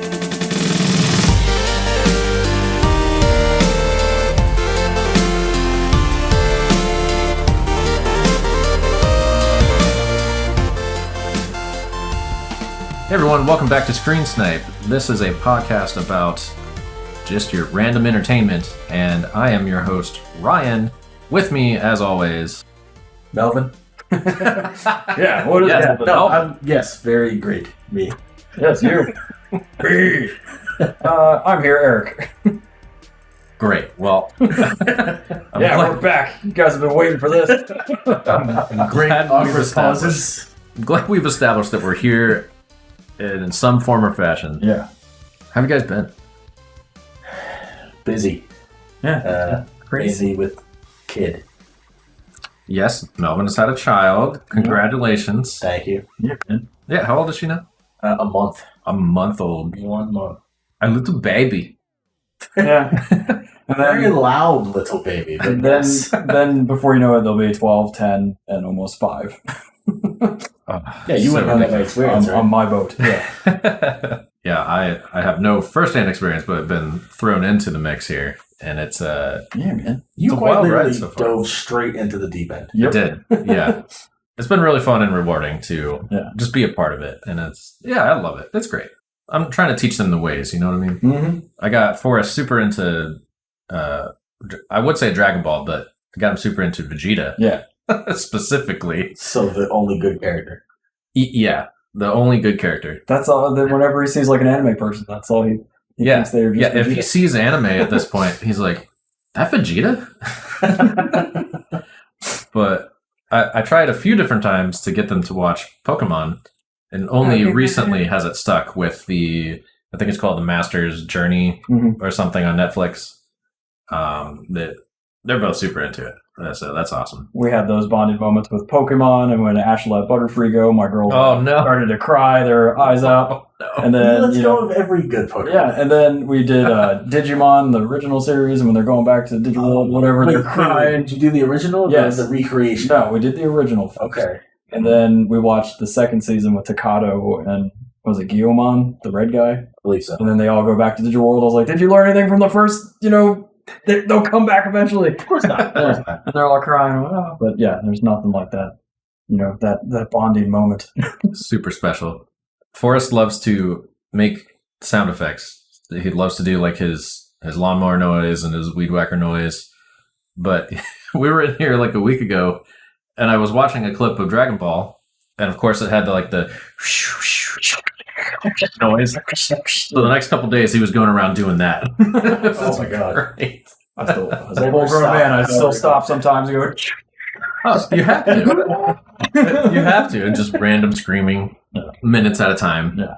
Hey everyone, welcome back to Screen Snipe. This is a podcast about just your random entertainment, and I am your host, Ryan. With me, as always, Melvin. Yeah, what is that? No, yes, very great. Me. Yes, you. Great. I'm here, Eric. Great. Well, we're back. You guys have been waiting for this. I'm glad we've established that we're here in some form or fashion. Yeah. How have you guys been? Busy. Yeah. Crazy with kid. Yes, Melvin has had a child. Congratulations. Thank you. Yeah, how old is she now? A month. A month old. 1 month. A little baby. Yeah. And Very loud little baby. But then before you know it, they'll be 12, 10, and almost 5. Yeah, you wouldn't have that experience, right? On my boat. Yeah. Yeah, I have no first-hand experience, but I've been thrown into the mix here, and it's Yeah, man. You a quite wild literally ride so far. dove straight into the deep end. It did. Yeah. It's been really fun and rewarding to just be a part of it, and I love it. It's great. I'm trying to teach them the ways, you know what I mean? Mm-hmm. I got Forrest super into I would say Dragon Ball, but I got him super into Vegeta. Yeah. Specifically. So the only good character. Yeah, the only good character. That's all. Then whenever he sees like an anime person, that's all he thinks they're just If Vegeta. he sees anime at this point, he's like, that Vegeta? But I tried a few different times to get them to watch Pokemon, and only recently has it stuck with I think it's called The Master's Journey or something on Netflix. They're both super into it. So that's awesome. We had those bonding moments with Pokemon, and when Ash let Butterfree go, my girl started to cry, their eyes out. No. And then Let's go with every good Pokemon. Yeah, and then we did Digimon, the original series, and when they're going back to Digiworld, whatever, they're crying. Did you do the original or Yes. the recreation? No, we did the original. Okay. And then we watched the second season with Takato and, was it Guillaumon, the red guy? I believe so. And then they all go back to Digiworld. I was like, did you learn anything from the first, they'll come back eventually. Of course not. Of course not. And they're all crying. Oh. But yeah, there's nothing like that. That bonding moment. Super special. Forrest loves to make sound effects. He loves to do like his lawnmower noise and his weed whacker noise. But we were in here like a week ago, and I was watching a clip of Dragon Ball, and of course it had the noise. So the next couple days he was going around doing that. Oh my god! Great. As a full grown man, I still stop sometimes and go. Oh, you have to. You have to, and just random screaming minutes at a time. Yeah.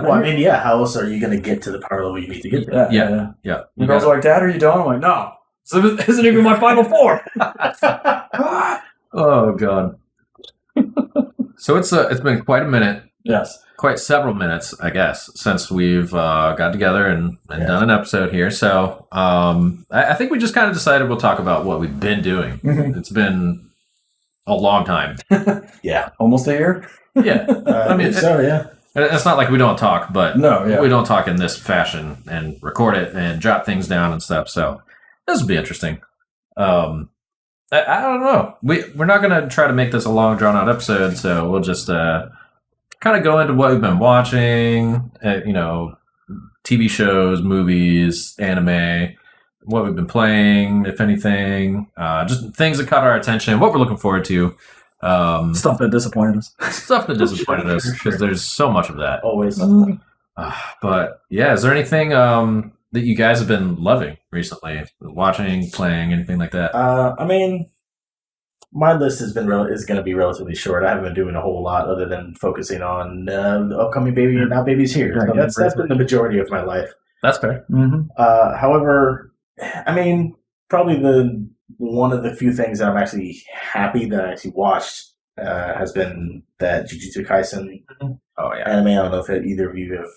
Well, I mean, how else are you going to get to the power level you need to get there? Yeah. The girls are like, "Dad, are you done?" I'm like, "No, this isn't even my final form." Oh god. So it's been quite a minute. Yes. Quite several minutes, I guess, since we've got together and done an episode here. So I think we just kind of decided we'll talk about what we've been doing. It's been a long time. Yeah. Almost a year? Yeah. I mean, It's not like we don't talk, but we don't talk in this fashion and record it and jot things down and stuff. So this will be interesting. I don't know. We're not going to try to make this a long, drawn-out episode, so we'll just kind of go into what we've been watching, TV shows, movies, anime, what we've been playing, if anything, just things that caught our attention, what we're looking forward to. Stuff that disappointed us. Stuff that disappointed us, because there's so much of that. Always. But yeah, is there anything that you guys have been loving recently? Watching, playing, anything like that? I mean, my list is going to be relatively short. I haven't been doing a whole lot other than focusing on the upcoming baby and now baby's here. So that's been the majority of my life. That's fair. Mm-hmm. However, I mean, probably one of the few things that I'm actually happy that I actually watched has been that Jujutsu Kaisen anime. I don't know if either of you have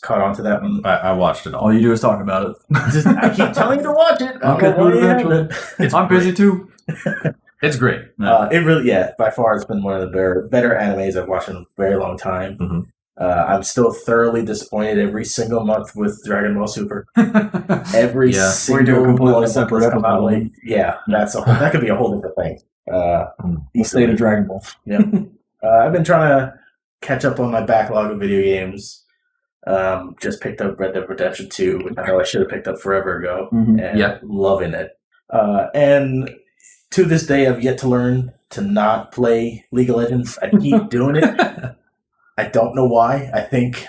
caught on to that one. I watched it all. All you do is talk about it. I keep telling you to watch it. Okay, eventually. I'm busy too. It's great. It really, by far, it's been one of the better animes I've watched in a very long time. Mm-hmm. I'm still thoroughly disappointed every single month with Dragon Ball Super. Every single we do a completely one separate come out episode. late. Yeah, that could be a whole different thing. The state of Dragon Ball. Yeah. I've been trying to catch up on my backlog of video games. Just picked up Red Dead Redemption 2, which I know I should have picked up forever ago, and loving it. And to this day, I've yet to learn to not play League of Legends. I keep doing it. I don't know why.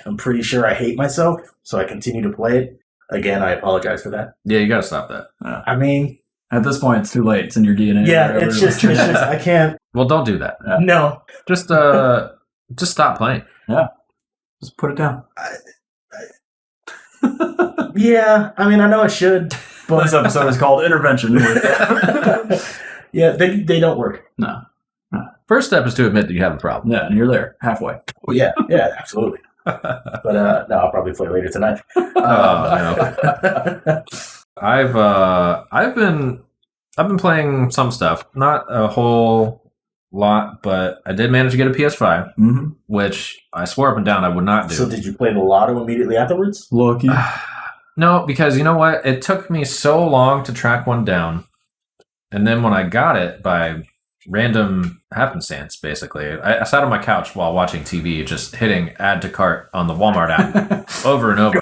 I'm pretty sure I hate myself, so I continue to play it. Again, I apologize for that. Yeah, you gotta stop that. I mean, at this point, it's too late. It's in your DNA. Yeah, it's just I can't. Well, don't do that. No, just stop playing. Yeah, just put it down. Yeah, I mean, I know I should, but this episode is called Intervention. Yeah, they don't work. No. First step is to admit that you have a problem. Yeah, and you're there halfway. Well, yeah, absolutely. But no, I'll probably play later tonight. No. I've been playing some stuff, not a whole lot, but I did manage to get a PS5, which I swore up and down I would not do. So did you play the Lotto immediately afterwards? Lucky. No, because you know what? It took me so long to track one down, and then when I got it by random happenstance, basically, I sat on my couch while watching TV, just hitting add to cart on the Walmart app over and over.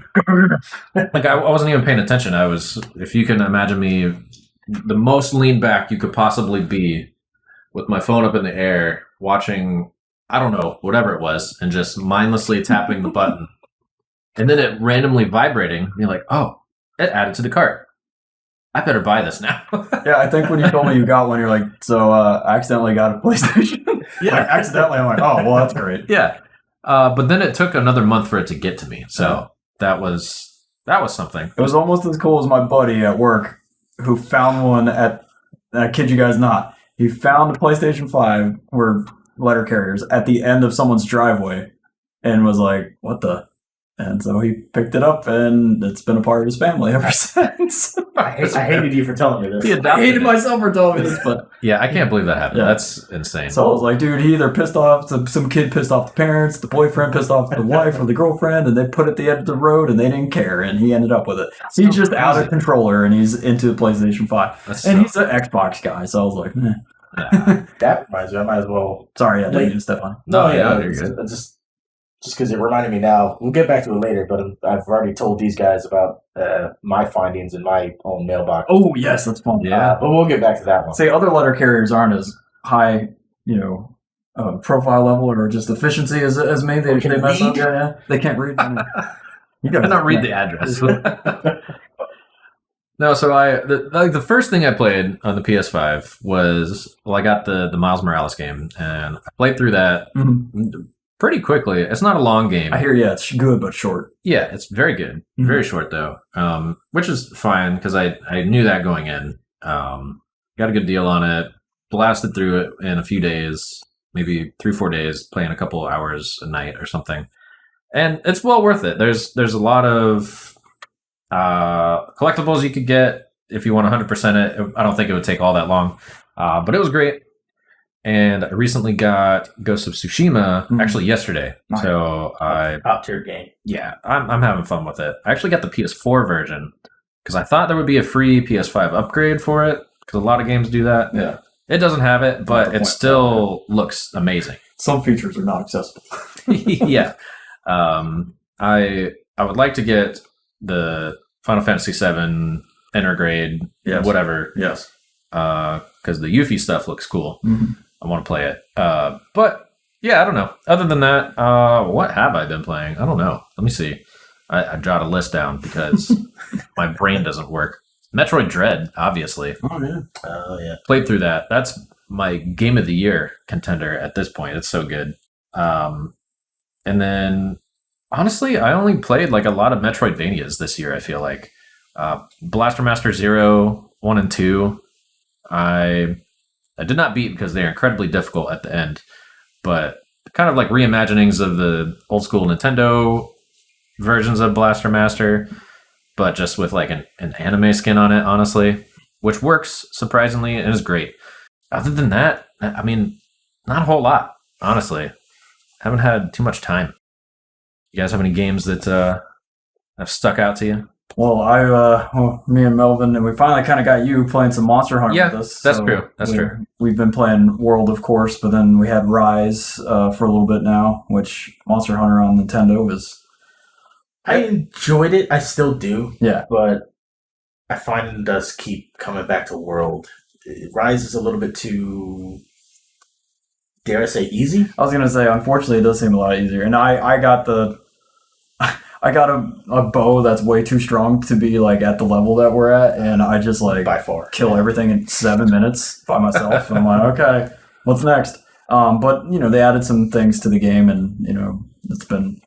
Like I wasn't even paying attention. I was, if you can imagine me, the most leaned back you could possibly be, with my phone up in the air, watching, I don't know, whatever it was, and just mindlessly tapping the button, and then it randomly vibrating. You're like, oh, it added to the cart. I better buy this now. Yeah, I think when you told me you got one, you're like, so I accidentally got a PlayStation. Yeah, like, accidentally. I'm like, oh, well, that's great. Yeah, but then it took another month for it to get to me. So that was something. It was almost as cool as my buddy at work who found one at. I kid you guys not. He found a PlayStation 5 or letter carriers at the end of someone's driveway, and was like, "What the." And so he picked it up, and it's been a part of his family ever since. I hated you for telling me this. I hated myself for telling me this, but yeah, I can't believe that happened. Yeah. That's insane. So I was like, dude, he either pissed off some kid pissed off the parents, the boyfriend pissed off the wife or the girlfriend, and they put it at the end of the road, and they didn't care, and he ended up with it. That's He's so just out of controller, and he's into the PlayStation 5, he's an Xbox guy. So I was like, That reminds me, I might as well. Sorry, I didn't mean to step on. No, you're good. Just because it reminded me now, we'll get back to it later, but I've already told these guys about my findings in my own mailbox. Oh, yes, that's fun. Yeah. But we'll get back to that one. Say other letter carriers aren't as high, profile level or just efficiency as me. They mess up. Yeah. They can't read. You cannot read the address. No, so the first thing I played on the PS5 was, I got the Miles Morales game, and I played through that pretty quickly. It's not a long game. I hear, it's good but short. Yeah, it's very good. Very short, though, which is fine, because I knew that going in. Got a good deal on it. Blasted through it in a few days, maybe 3-4 days, playing a couple hours a night or something. And it's well worth it. There's a lot of collectibles you could get if you want 100% it. I don't think it would take all that long, but it was great. And I recently got Ghost of Tsushima actually yesterday. Nice. So top tier game. Yeah, I'm having fun with it. I actually got the PS4 version because I thought there would be a free PS5 upgrade for it, because a lot of games do that. Yeah, it doesn't have it, but it still looks amazing. Some features are not accessible. Yeah, I would like to get the Final Fantasy VII Intergrade, whatever. Yes, because the Yuffie stuff looks cool. I want to play it. But yeah, I don't know. Other than that, what have I been playing? I don't know. Let me see. I jot a list down because my brain doesn't work. Metroid Dread, obviously. Oh yeah. Played through that. That's my game of the year contender at this point. It's so good. And then, honestly, I only played a lot of Metroidvanias this year, I feel like. Blaster Master 0, 1 and 2. I did not beat because they're incredibly difficult at the end, but kind of like reimaginings of the old school Nintendo versions of Blaster Master, but just with an anime skin on it, honestly, which works surprisingly and is great. Other than that, I mean, not a whole lot, honestly. Haven't had too much time. You guys have any games that have stuck out to you? Well, me and Melvin, and we finally kind of got you playing some Monster Hunter with us. That's true. That's true. We've been playing World, of course, but then we had Rise for a little bit now, which Monster Hunter on Nintendo is. I enjoyed it. I still do. Yeah. But I find it does keep coming back to World. Rise is a little bit too, dare I say, easy? I was going to say, unfortunately, it does seem a lot easier. And I got a bow that's way too strong to be like at the level that we're at, and I just like by far kill everything in 7 minutes by myself. And I'm like, okay, what's next? But they added some things to the game, and it's been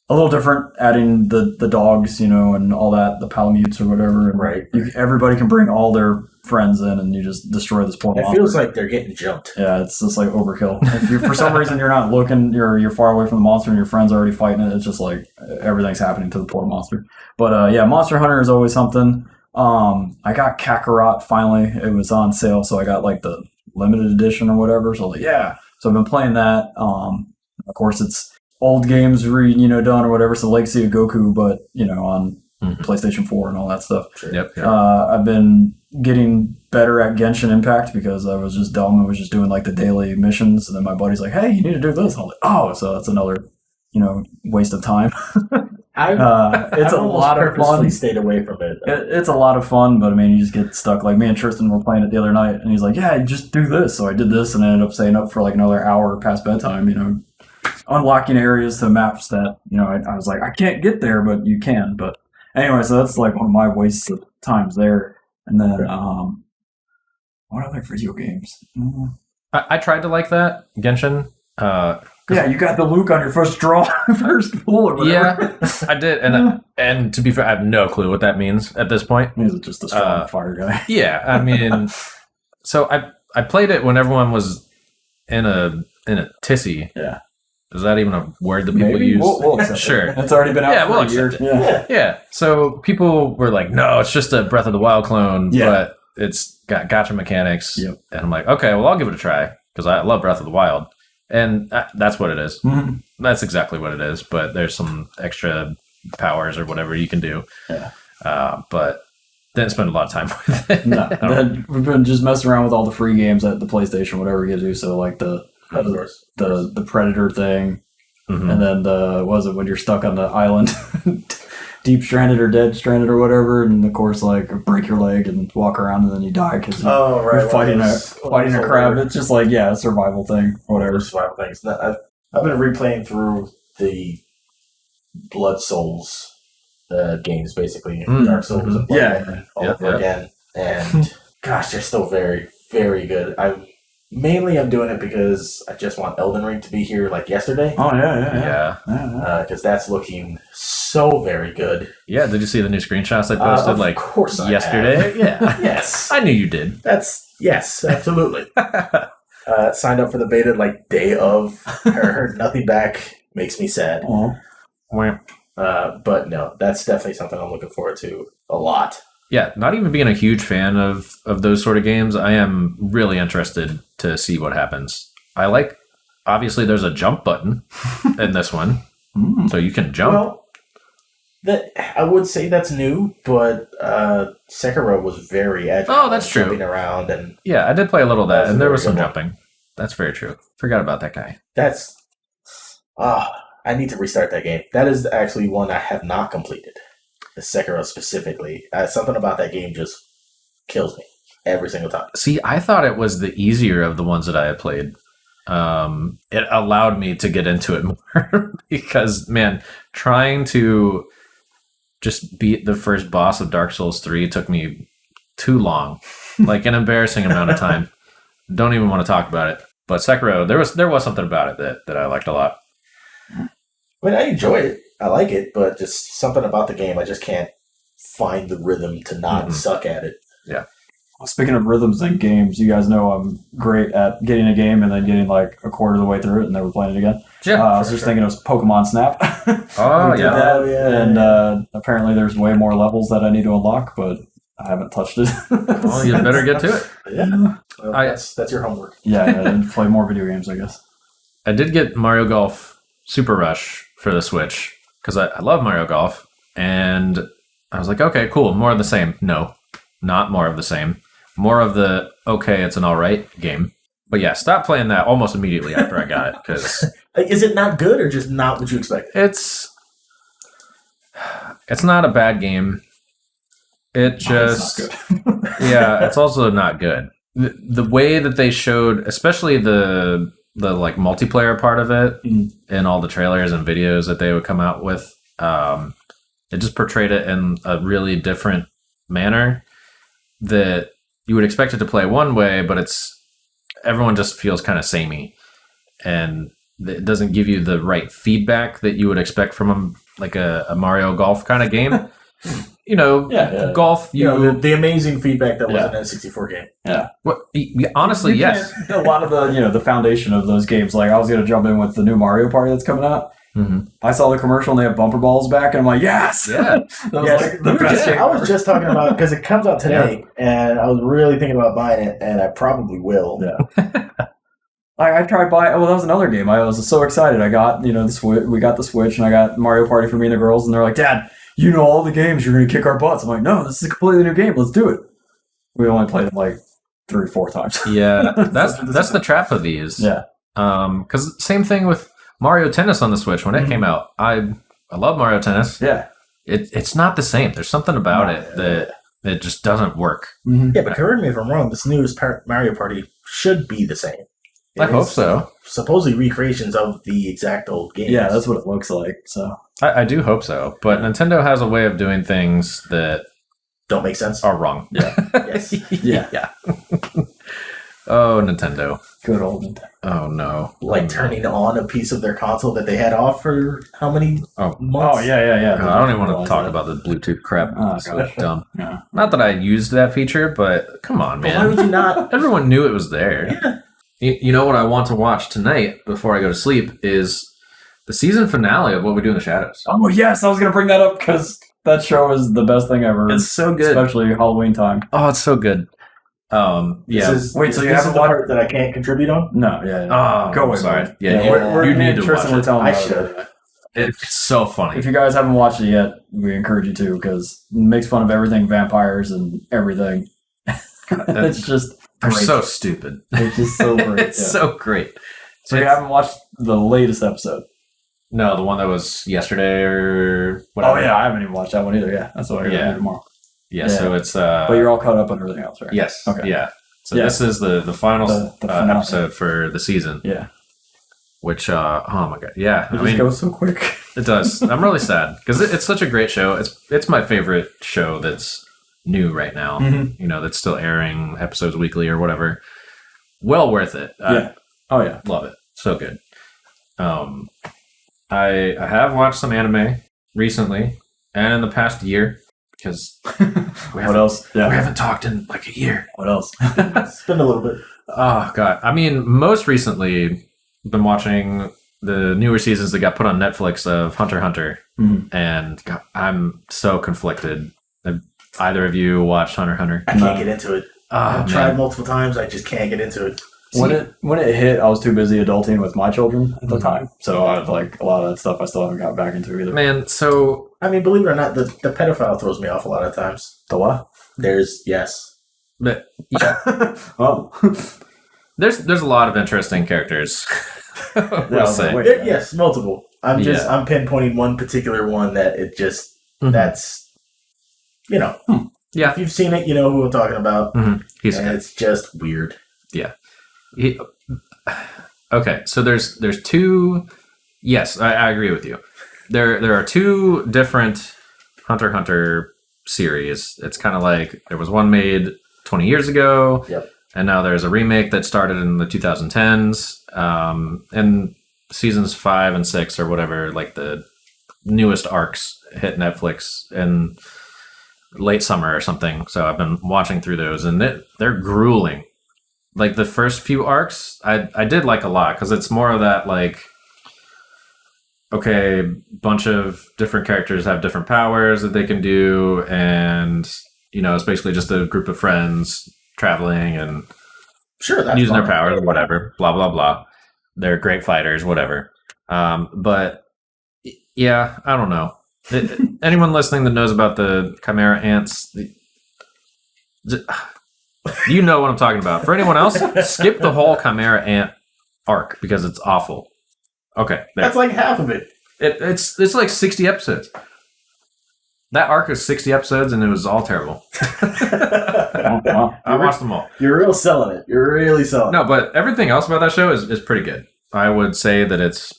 a little different, adding the dogs, and all that, the palamutes or whatever. And right. Everybody can bring all their friends in, and you just destroy this poor monster. It feels like they're getting jumped. Yeah, it's just like overkill. If you, for some reason, you're not looking, you're far away from the monster, and your friends are already fighting it. It's just like everything's happening to the poor monster. But yeah, Monster Hunter is always something. I got Kakarot finally. It was on sale, so I got like the limited edition or whatever. So like, yeah, so I've been playing that. Of course, it's old games done or whatever. So Legacy of Goku, but on PlayStation 4 and all that stuff. Sure. Yep. I've been getting better at Genshin Impact because I was just dumb and was just doing like the daily missions, and then my buddy's like, hey, you need to do this. I'm like, oh, so that's another waste of time. It's a lot of fun. Stayed away from it. It's a lot of fun, but I mean, you just get stuck. Like me and Tristan were playing it the other night, and he's like, yeah, just do this. So I did this, and I ended up staying up for like another hour past bedtime, unlocking areas to maps that I was like, I can't get there, but you can. But anyway, so that's like one of my wastes of times there. And then what other video games? I tried to like that Genshin. Yeah, you got the Luke on your first draw, first pull or whatever. Yeah, I did, and to be fair, I have no clue what that means at this point. He's just a strong fire guy. Yeah, I mean, so I played it when everyone was in a tissy. Yeah. Is that even a word that people use? We'll accept sure. It. It's already been out for a year. Yeah. So people were like, no, it's just a Breath of the Wild clone, but it's got gacha mechanics. Yep. And I'm like, okay, well, I'll give it a try because I love Breath of the Wild. And that's what it is. Mm-hmm. That's exactly what it is. But there's some extra powers or whatever you can do. Yeah. But didn't spend a lot of time with it. No. We've been just messing around with all the free games at the PlayStation, whatever you do. So like the Predator thing, and then when you're stuck on the island, deep stranded or dead stranded or whatever, and of course like break your leg and walk around and then you die because you're fighting a crab. It's just like a survival thing, whatever. Survival things. I've been replaying through the Blood Souls games, basically Dark Souls and Bloodborne all over again, and gosh, they're still very, very good. I'm doing it because I just want Elden Ring to be here like yesterday. Oh, yeah. Because that's looking so very good. Yeah, did you see the new screenshots I posted of course yesterday? Yeah. Yes. I knew you did. Yes, absolutely. Signed up for the beta like day of. Heard nothing back. Makes me sad. But no, that's definitely something I'm looking forward to a lot. Yeah, not even being a huge fan of those sort of games, I am really interested to see what happens. Obviously there's a jump button in this one, so you can jump. Well, I would say that's new, but Sekiro was very agile. Oh, that's true. Jumping around and yeah, I did play a little of that, and there was some jumping. That's very true. Forgot about that guy. I need to restart that game. That is actually one I have not completed. The Sekiro specifically. Something about that game just kills me every single time. See, I thought it was the easier of the ones that I had played. It allowed me to get into it more because, man, trying to just beat the first boss of Dark Souls 3 took me too long. Like an embarrassing amount of time. Don't even want to talk about it. But Sekiro, there was something about it that I liked a lot. I mean, I enjoy it. I like it, but just something about the game, I just can't find the rhythm to not suck at it. Yeah. Well, speaking of rhythms and games, you guys know I'm great at getting a game and then getting like a quarter of the way through it and never playing it again. Yeah, I was just thinking of Pokemon Snap. Oh, yeah. And apparently there's way more levels that I need to unlock, but I haven't touched it. Well, you better get to it. Yeah. Well, that's your homework. Yeah, play more video games, I guess. I did get Mario Golf Super Rush for the Switch. because I love Mario Golf, and I was like, okay, cool, more of the same. No, not more of the same. More of the okay, it's an all right game. But yeah, stop playing that almost immediately after I got it because Is it not good or just not what you expected? it's not a bad game. It just It's not good. yeah, it's also not good. The way that they showed, especially the like multiplayer part of it, in all the trailers and videos that they would come out with, it just portrayed it in a really different manner that you would expect it to play one way, but everyone just feels kind of samey, and it doesn't give you the right feedback that you would expect from a Mario Golf kind of game. Golf. The amazing feedback that was in that 64 game. Yeah. Honestly, yes. A lot of the foundation of those games. Like I was gonna jump in with the new Mario Party that's coming out. Mm-hmm. I saw the commercial and they have bumper balls back, and I'm like, yes, yeah. That was like the best game I was just talking about because it comes out today, and I was really thinking about buying it, and I probably will. Yeah. I tried buying. Well, that was another game. I was so excited. I got the Switch. We got the Switch, and I got Mario Party for me and the girls, and they're like, Dad, you know all the games. You're gonna kick our butts. I'm like, no, this is a completely new game. Let's do it. We only played it like 3 or 4 times. Yeah, that's the trap of these. Yeah. Because same thing with Mario Tennis on the Switch when it came out. I love Mario Tennis. Yeah. It's not the same. There's something about it that it just doesn't work. Mm-hmm. Yeah, but correct me if I'm wrong. This newest Mario Party should be the same. I hope so. Supposedly recreations of the exact old games. Yeah, that's what it looks like. So I do hope so. But Nintendo has a way of doing things that don't make sense. are wrong. Yeah. Yes. Yeah. Oh, Nintendo. Good old Nintendo. Oh no. Like turning on a piece of their console that they had off for how many months? Oh yeah. God, I don't even want to talk about the Bluetooth crap. Oh, It's so gosh. dumb. Yeah. Not that I used that feature, but come on, But why man. would you not? Everyone knew it was there. Yeah. You know what I want to watch tonight before I go to sleep is the season finale of What We Do in the Shadows. Oh yes, I was gonna bring that up because that show is the best thing ever. It's so good. especially Halloween time. Oh, it's so good. Yeah. Wait, so you this haven't is the watched- part that I can't contribute on? No, yeah. Oh, Go I'm away, sorry. man. Yeah, we're you need to Tristan watch were it. telling me I about should. it. It's so funny. If you guys haven't watched it yet, we encourage you to because it makes fun of everything vampires and everything. It's just They're great. so stupid. It's just so great. It's yeah. so great. So you haven't watched the latest episode? No, the one that was yesterday or whatever. Oh yeah, I haven't even watched that one either. Yeah, that's what I gotta do tomorrow. Yeah, so it's But you're all caught up on everything else, right? yes. Okay. Yeah. So Yeah. this is the final The finale. episode for the season, Yeah. which oh my god. Yeah. It just goes so quick. It does. I'm really sad because it's such a great show. It's my favorite show that's new right now. Mhm. That's still airing episodes weekly or whatever. Well worth it. Yeah. Oh yeah. Love it. So good. I have watched some anime recently and in the past year because What else? Yeah. we haven't talked in like a year. What else? It's been a little bit. Oh god. I mean, most recently been watching the newer seasons that got put on Netflix of Hunter x Hunter, and God, I'm so conflicted. Have either of you watched Hunter x Hunter? I can't get into it. Oh, I've man. tried multiple times. I just can't get into it. When it hit, I was too busy adulting with my children at the time, so I like a lot of that stuff. I still haven't got back into either. Man, so I mean, believe it or not, the pedophile throws me off a lot of times. The what? There's yes. but yeah, Oh, there's a lot of interesting characters. We'll say. wait. Yes, multiple. I'm pinpointing one particular one that it just that's Yeah. If you've seen it, you know who I'm talking about. He's And it's just weird. okay. So there's two. Yes, I agree with you. There are two different Hunter x Hunter series. It's kind of like there was one made 20 years ago. Yep. And now there's a remake that started in the 2010s. And seasons 5 and 6 or whatever, like the newest arcs hit Netflix in late summer or something. So I've been watching through those and they're grueling. Like the first few arcs, I did like a lot because it's more of that like, okay, bunch of different characters have different powers that they can do. And, it's basically just a group of friends traveling and Sure, that's using fine. their powers, whatever, blah, blah, blah. They're great fighters, whatever. But Yeah, I don't know. Anyone listening that knows about the Chimera ants, you know what I'm talking about. For anyone else, skip the whole Chimera ant arc because it's awful. Okay, there. That's like half of it. It's like 60 episodes. That arc is 60 episodes, and it was all terrible. I watched them all. You're real selling it. You're really selling it. No, but everything else about that show is pretty good. I would say that it's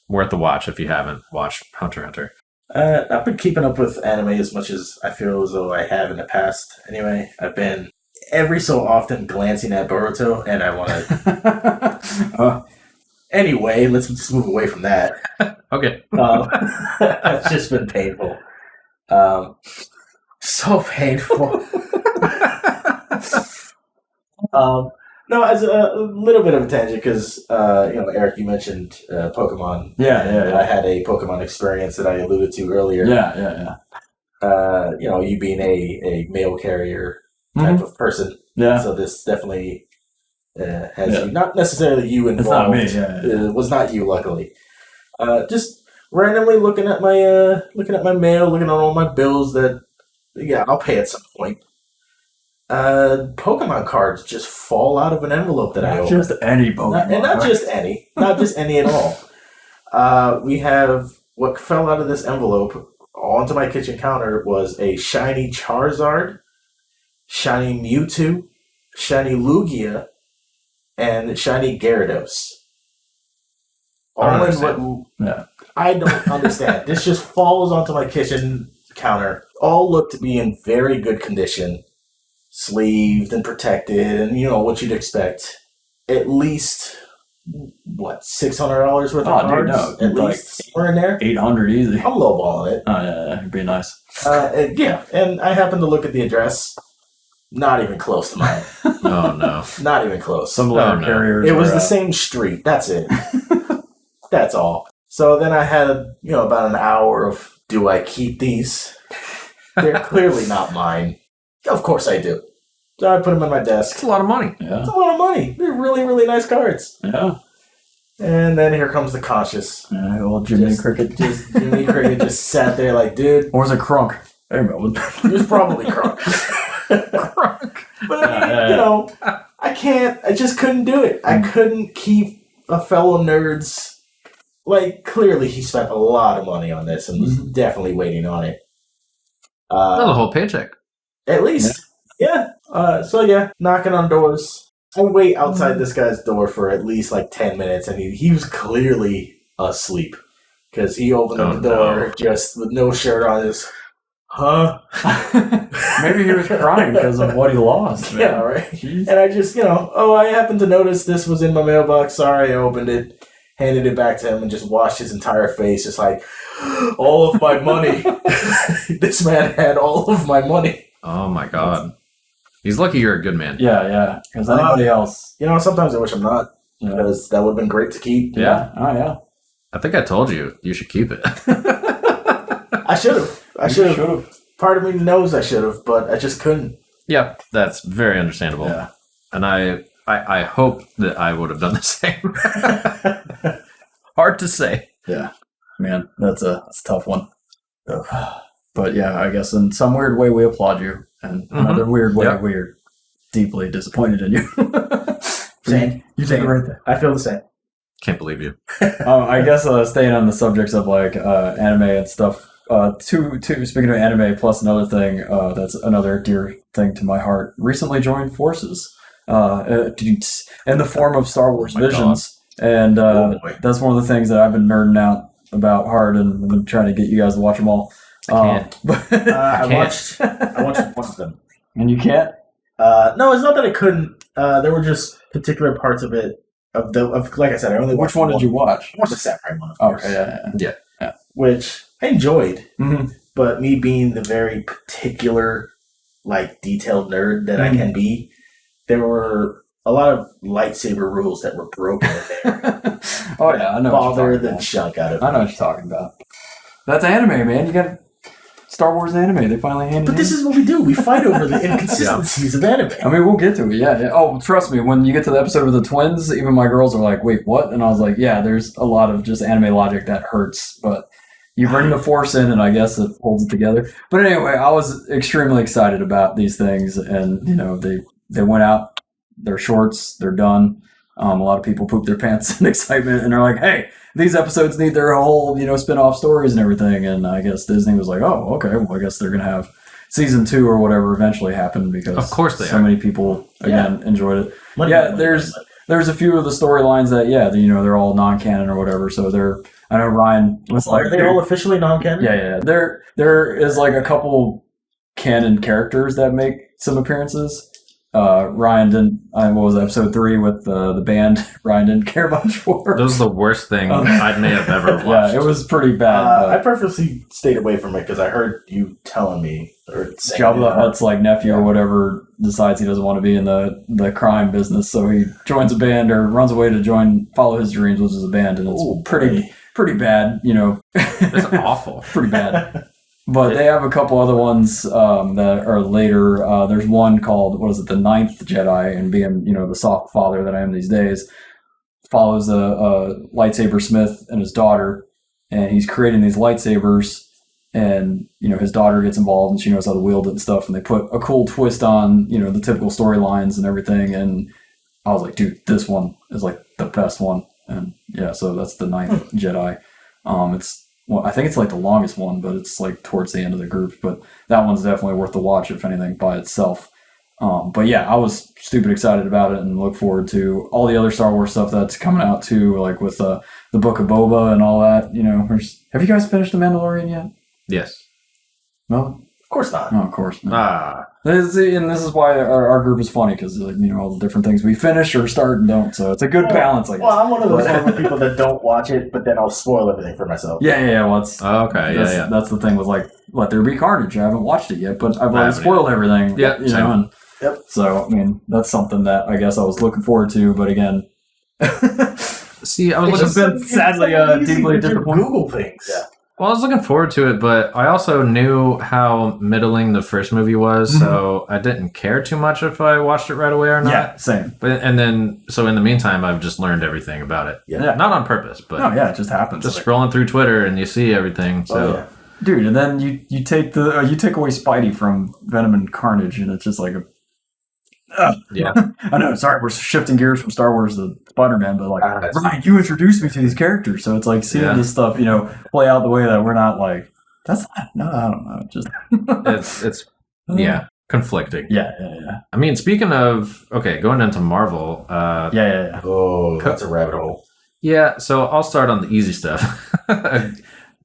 worth the watch if you haven't watched Hunter x Hunter. I've been keeping up with anime as much as I feel as though I have in the past. Anyway, I've been every so often glancing at Boruto, and I want to... Anyway, let's just move away from that. Okay. It's just been painful. So painful. No, as a little bit of a tangent, because Eric, you mentioned Pokemon. Yeah. I had a Pokemon experience that I alluded to earlier. Yeah. You being a mail carrier type of person. Yeah. So this definitely has you, not necessarily you involved. It's not me. It was not you, luckily. Just randomly looking at my mail, looking at all my bills that I'll pay at some point. Pokemon cards just fall out of an envelope that I open. Just any Pokemon. Not just any at all. We have what fell out of this envelope onto my kitchen counter was a shiny Charizard, shiny Mewtwo, shiny Lugia, and shiny Gyarados. All in what? Yeah. I don't understand. This just falls onto my kitchen counter. All look to be in very good condition, sleeved and protected, and what you'd expect. At least $600 worth of cards? No, at least somewhere in there. 800 easy. I'm lowballing it. Oh yeah, it'd be nice. And I happened to look at the address. Not even close to mine. Oh no. Not even close. Some letter carriers. It was the same street. That's it. That's all. So then I had about an hour of, do I keep these? They're clearly not mine. Of course I do. So I put them on my desk. It's a lot of money. Yeah. It's a lot of money. They're really, really nice cards. Yeah. And then here comes the conscious. Yeah, old Jimmy Cricket. Jimmy Cricket just sat there like, dude. Or was it Crunk? Hey, Melvin. It was probably Crunk. Crunk. But I just couldn't do it. I couldn't keep a fellow nerd's. Like, clearly he spent a lot of money on this and was definitely waiting on it. Another whole paycheck. At least. Yeah. Knocking on doors. I wait outside this guy's door for at least 10 minutes, and he was clearly asleep. Because he opened up the door just with no shirt on, just, huh? Maybe he was crying because of what he lost. Man. Yeah, right. Jeez. And I just, I happened to notice this was in my mailbox. Sorry, I opened it. Handed it back to him and just washed his entire face, just like, all of my money. This man had all of my money. Oh my god. He's lucky you're a good man. Yeah. Because anybody else. Sometimes I wish I'm not. Because that would have been great to keep. Yeah. Oh, yeah. I think I told you should keep it. I should have. Part of me knows I should have, but I just couldn't. Yeah, that's very understandable. Yeah. And I hope that I would have done the same. Hard to say. Yeah. Man, that's a tough one. But yeah, I guess in some weird way we applaud you. And another weird way we're deeply disappointed in you. Same. You take it right there. I feel the same. Can't believe you. I guess staying on the subjects of anime and stuff. Speaking of anime, plus another thing that's another dear thing to my heart. Recently joined forces. In the form of Star Wars Visions. God. And that's one of the things that I've been nerding out about hard, and I've been trying to get you guys to watch them all. I can't. I watched one of them. And you can't? No, it's not that I couldn't. There were just particular parts of it. Like I said, I only watched. Which one did you watch? I watched the Samurai one, of course. Okay, yeah. Which I enjoyed, mm-hmm. but me being the very particular, detailed nerd that I can be, there were a lot of lightsaber rules that were broken in there. Oh yeah, I know. Bother the junk out of me. I know what you're talking about. That's anime, man. You gotta Star Wars anime. They finally handed. But this is what we do. We fight over the inconsistencies of anime. I mean, we'll get to it. Yeah. Oh, trust me. When you get to the episode of the twins, even my girls are like, "Wait, what?" And I was like, "Yeah, there's a lot of just anime logic that hurts, but you bring the Force in, and I guess it holds it together." But anyway, I was extremely excited about these things, and they went out. They're shorts. They're done. A lot of people poop their pants in excitement, and they're like, "Hey, these episodes need their whole, spin-off stories and everything." And I guess Disney was like, "Oh, okay. Well, I guess they're gonna have season 2 or whatever eventually happen because of course they so are. many people enjoyed it." Money. There's a few of the storylines that they're all non-canon or whatever. So I know Ryan was like, are they all officially non-canon? Yeah. There is like a couple canon characters that make some appearances. Ryan didn't. What was it, episode 3 with the band? Ryan didn't care much for. That was the worst thing I may have ever watched. Yeah, it was pretty bad. I purposely stayed away from it because I heard you telling me or saying Jabba the Hutt's like nephew or whatever decides he doesn't want to be in the crime business, so he joins a band or runs away to follow his dreams, which is a band, and it's pretty bad. It's awful. Pretty bad. But they have a couple other ones that are later. There's one called, The Ninth Jedi, and being, the soft father that I am these days, follows a lightsaber smith and his daughter, and he's creating these lightsabers, and, his daughter gets involved, and she knows how to wield it and stuff, and they put a cool twist on, the typical storylines and everything, and I was like, dude, this one is, like, the best one, and, yeah, so that's The Ninth Jedi. I think it's like the longest one, but it's like towards the end of the group. But that one's definitely worth the watch, if anything, by itself. But yeah, I was stupid excited about it and look forward to all the other Star Wars stuff that's coming out too, like with the Book of Boba and all that. Have you guys finished The Mandalorian yet? Yes. No? Of course not. No, of course not. And this is why our group is funny, because all the different things we finish or start and don't. So it's a good balance, I guess. Well, I'm one of those people that don't watch it, but then I'll spoil everything for myself. Yeah. Well, that's the thing with like Let There Be Carnage. I haven't watched it yet, but I've already spoiled everything. Yeah. Yep. So I mean, that's something that I guess I was looking forward to, but again, see, I was been sadly deeply disappointed. Google things. Yeah. Well, I was looking forward to it, but I also knew how middling the first movie was, so I didn't care too much if I watched it right away or not. Yeah, same. So in the meantime, I've just learned everything about it. Yeah. Not on purpose, but it just happens. Just scrolling through Twitter and you see everything. So, dude, and then you take away Spidey from Venom and Carnage, and it's just like yeah. I know. Sorry, we're shifting gears from Star Wars to Spider-Man, but like, Ryan, you introduced me to these characters, so it's like seeing this stuff, play out the way that we're not like. That's not, I don't know. Just it's conflicting. Yeah. I mean, speaking of going into Marvel. Yeah. Oh, that's a rabbit hole. Yeah, so I'll start on the easy stuff.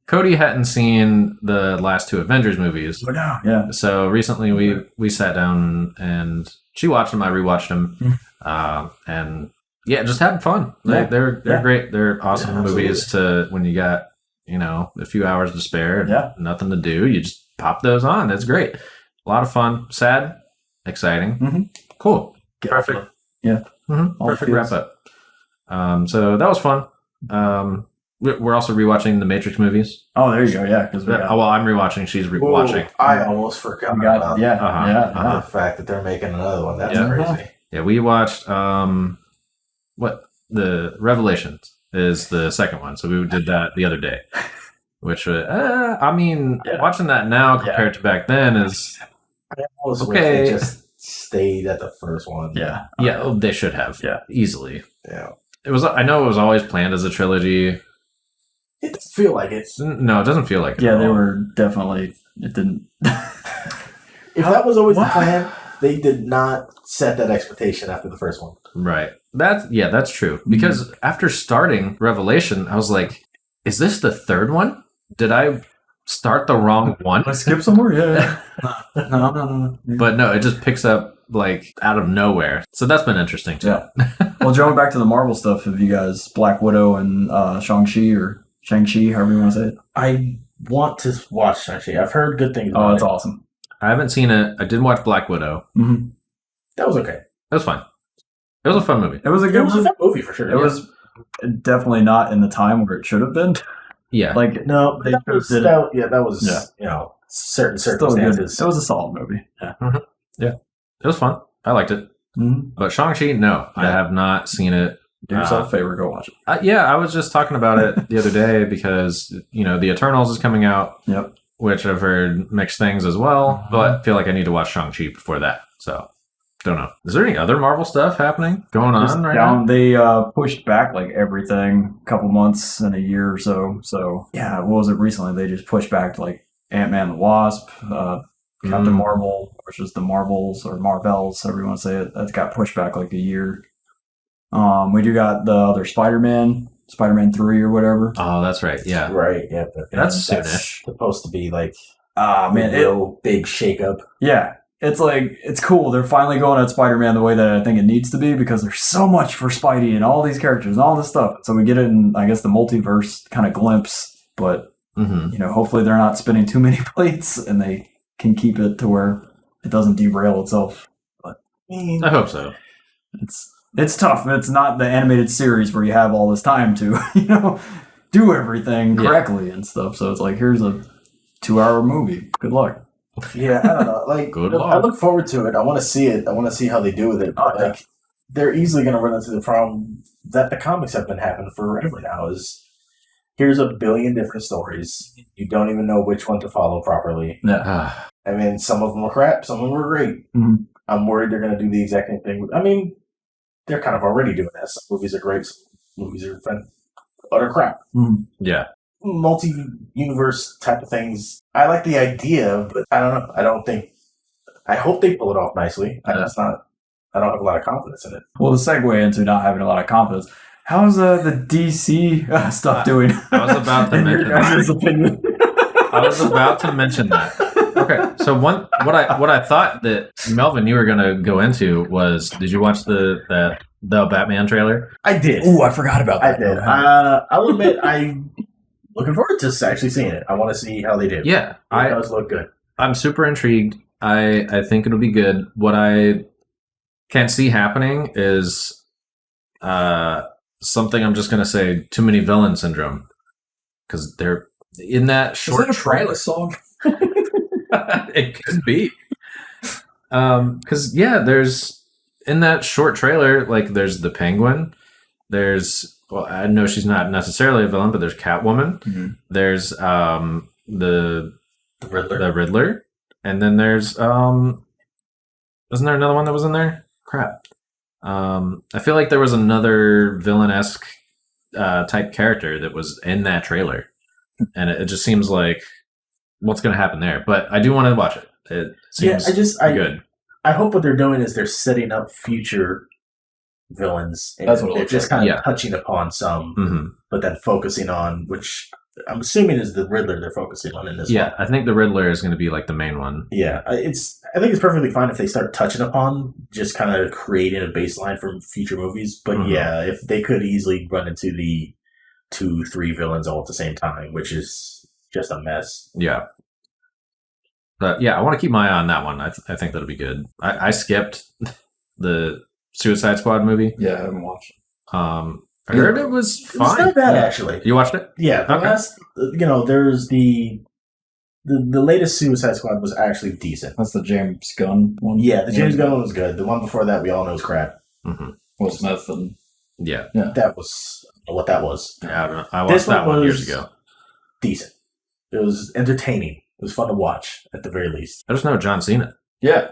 Cody hadn't seen the last 2 Avengers movies. Oh no. Yeah. So recently we sat down and she watched them, I rewatched them, and just having fun. They're great. They're awesome movies to when you got a few hours to spare, and nothing to do. You just pop those on. It's great. A lot of fun. Sad, exciting, cool, perfect. Yeah, perfect wrap up. So that was fun. We're also rewatching the Matrix movies. Oh, there you go. Yeah, because I'm rewatching. She's rewatching. I almost forgot about the fact that they're making another one. That's crazy. Yeah, we watched the Revelations is the second one. So we did that the other day, which watching that now compared to back then is okay. They just stayed at the first one. Yeah, they should have. Yeah, easily. Yeah, it was. I know it was always planned as a trilogy. It doesn't feel like it. No, it doesn't feel like it. Yeah, they were definitely. It didn't. If that was always the plan, they did not set that expectation after the first one. Right. That's true. Because after starting Revelation, I was like, is this the third one? Did I start the wrong one? I skip somewhere? Yeah. No. But no, it just picks up like out of nowhere. So that's been interesting too. Yeah. Well, going back to the Marvel stuff, have you guys Black Widow and Shang-Chi, however you want to say it? I want to watch Shang-Chi. I've heard good things about it. Oh, that's awesome. I haven't seen it. I did watch Black Widow. Mm-hmm. That was okay. It was fine. It was a fun movie. It was a fun movie for sure. It was definitely not in the time where it should have been. Yeah. Like no, that was certain Still good. circumstances. It was a solid movie. It was fun. I liked it. Mm-hmm. But Shang-Chi, no, I have not seen it. Do yourself a favor, go watch it. I was just talking about it the other day because, The Eternals is coming out. Yep. Which I've heard mixed things as well, but I feel like I need to watch Shang-Chi before that. So, don't know. Is there any other Marvel stuff happening going on right now? They pushed back like everything a couple months and a year or so. So, yeah, what was it recently? They just pushed back like Ant-Man the Wasp, Captain Marvel, which is the Marvels or Marvels, however you want to say it. That got pushed back like a year. We do got the other Spider-Man 3 or whatever. Oh, that's right. Yeah. Right, yeah. That's soonish. Supposed to be like man, big shakeup. Yeah. It's cool. They're finally going at Spider-Man the way that I think it needs to be because there's so much for Spidey and all these characters and all this stuff. So we get it in, I guess, the multiverse kind of glimpse, but hopefully they're not spinning too many plates and they can keep it to where it doesn't derail itself. But I hope so. It's tough. It's not the animated series where you have all this time to, do everything correctly and stuff. So it's like, here's a 2-hour movie. Good luck. Yeah, I don't know. Like, I look forward to it. I want to see it. I want to see how they do with it. But, like, they're easily going to run into the problem that the comics have been having forever now is here's a billion different stories. You don't even know which one to follow properly. Yeah. I mean, some of them were crap. Some of them were great. Mm-hmm. I'm worried they're going to do the exact same thing. I mean, they're kind of already doing that. Some movies are great. Some movies are utter crap. Mm-hmm. Yeah. Multi-universe type of things. I like the idea, but I don't know. I hope they pull it off nicely. I don't have a lot of confidence in it. Well, to segue into not having a lot of confidence, how's the DC stuff doing? I was about to mention that. I was about to mention that. Okay, so what I thought that Melvin you were gonna go into was, did you watch the Batman trailer? I did. Ooh, I forgot about that. I did. I'll admit I'm looking forward to actually seeing it. I want to see how they do. Yeah, it does look good. I'm super intrigued. I think it'll be good. What I can't see happening is something I'm just gonna say, too many villain syndrome, because they're in that short trailer song. It could be, because there's in that short trailer, like there's the Penguin, I know she's not necessarily a villain, but there's Catwoman, there's the Riddler, and then there's isn't there another one that was in there? Crap. I feel like there was another villain-esque type character that was in that trailer, and it just seems like what's going to happen there. But I do want to watch it. It seems good. I hope what they're doing is they're setting up future villains. And that's what they're just kind of touching upon some, but then focusing on, which I'm assuming is the Riddler they're focusing on in this one. Yeah, I think the Riddler is going to be like the main one. Yeah, I think it's perfectly fine if they start touching upon just kind of creating a baseline for future movies. But if they could easily run into the 2-3 villains all at the same time, which is just a mess. Yeah. But I want to keep my eye on that one. I think that'll be good. I skipped the Suicide Squad movie. Yeah, I haven't watched it. I heard it was fine. It's not bad, actually. You watched it? Yeah. The last, there's the latest Suicide Squad was actually decent. That's the James Gunn one? Yeah, the James Gunn one was good. The one before that, we all know is crap. Will Smith and... Yeah. That was... I don't know what that was. Yeah, I don't know. I watched that one years ago. Decent. It was entertaining. It was fun to watch, at the very least. I just know John Cena. Yeah.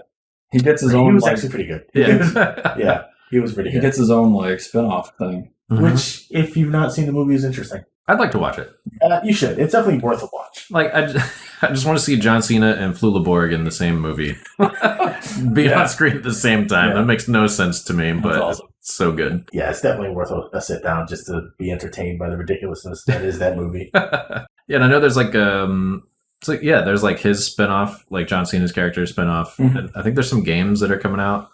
He gets his own... He was actually pretty good. Yeah. He was pretty good. He gets his own, spin-off thing. Which, if you've not seen the movie, is interesting. I'd like to watch it. You should. It's definitely worth a watch. I just want to see John Cena and Flula Borg in the same movie. Be on screen at the same time. Yeah. That makes no sense to me, but awesome. It's so good. Yeah, it's definitely worth a sit down just to be entertained by the ridiculousness that is that movie. And I know there's there's his spinoff, like John Cena's character spinoff. And I think there's some games that are coming out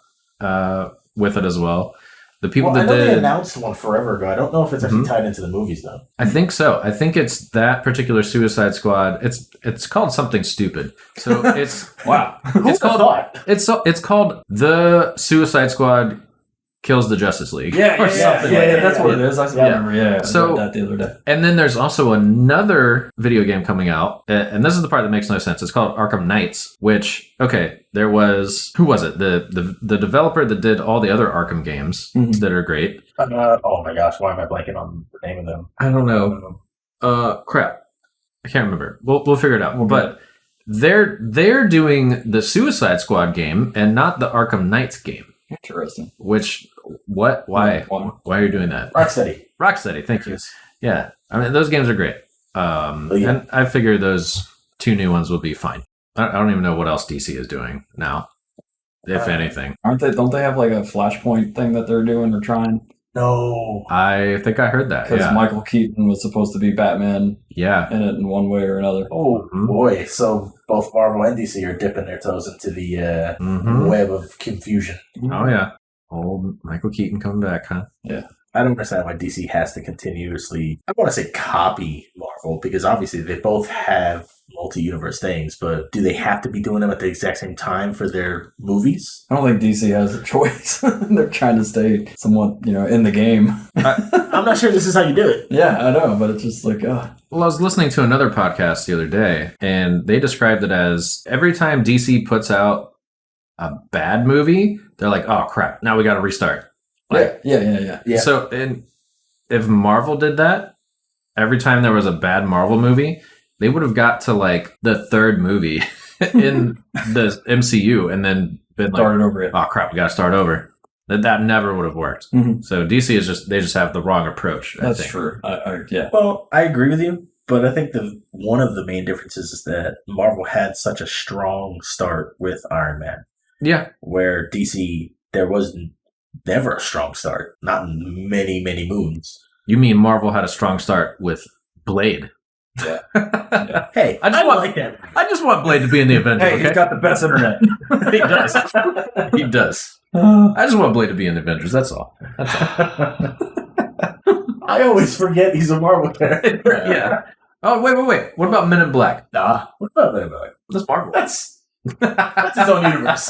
with it as well. The people that they announced one forever ago. I don't know if it's actually tied into the movies though. I think so. I think it's that particular Suicide Squad. It's called something stupid. So it's wow. It's called the Suicide Squad kills the Justice League. Yeah, or something. That's what it is. I remember. Yeah, So- I read that the other day. And then there's also another video game coming out, and this is the part that makes no sense. It's called Arkham Knights, which, okay, there was, who was it? The developer that did all the other Arkham games that are great. Oh my gosh, why am I blanking on the name of them? I don't know. Crap. I can't remember. We'll figure it out. Okay. But they're doing the Suicide Squad game and not the Arkham Knights game. Interesting. Which, what? Why? Why are you doing that? Rocksteady, thank you. Yeah. I mean, those games are great. And I figure those two new ones will be fine. I don't even know what else DC is doing now, if anything. Don't they have like a Flashpoint thing that they're doing or trying? No. I think I heard that. Because Yeah. Michael Keaton was supposed to be Batman Yeah. in it in one way or another. Oh boy! So both Marvel and DC are dipping their toes into the web of confusion. Oh, yeah. Old Michael Keaton coming back, huh? I don't understand why DC has to continuously, I want to say copy Marvel, because obviously they both have multi-universe things, but do they have to be doing them at the exact same time for their movies? I don't think DC has a choice. They're trying to stay somewhat, in the game. I'm not sure this is how you do it. Yeah, I know, but it's just like, Well, I was listening to another podcast the other day, and they described it as every time DC puts out a bad movie, they're like, oh, crap, now we got to restart. Like, yeah. So if Marvel did that, every time there was a bad Marvel movie, they would have got to like the third movie in the MCU and then been like, Started over it. oh, crap, we got to start over. That never would have worked. Mhm. So DC is they just have the wrong approach. I That's think. true. Yeah. Well, I agree with you, but I think one of the main differences is that Marvel had such a strong start with Iron Man, Yeah. where DC, there was never a strong start, not in many, many moons. You mean Marvel had a strong start with Blade? Yeah. Yeah. Hey, I just like that. I just want Blade to be in the Avengers. Hey, okay? he's got the best internet. He does. He does. I just want Blade to be in the Avengers. That's all. That's all. I always forget he's a Marvel character. Yeah. Oh, wait. What about Men in Black? What about that? That's Marvel. That's his own universe.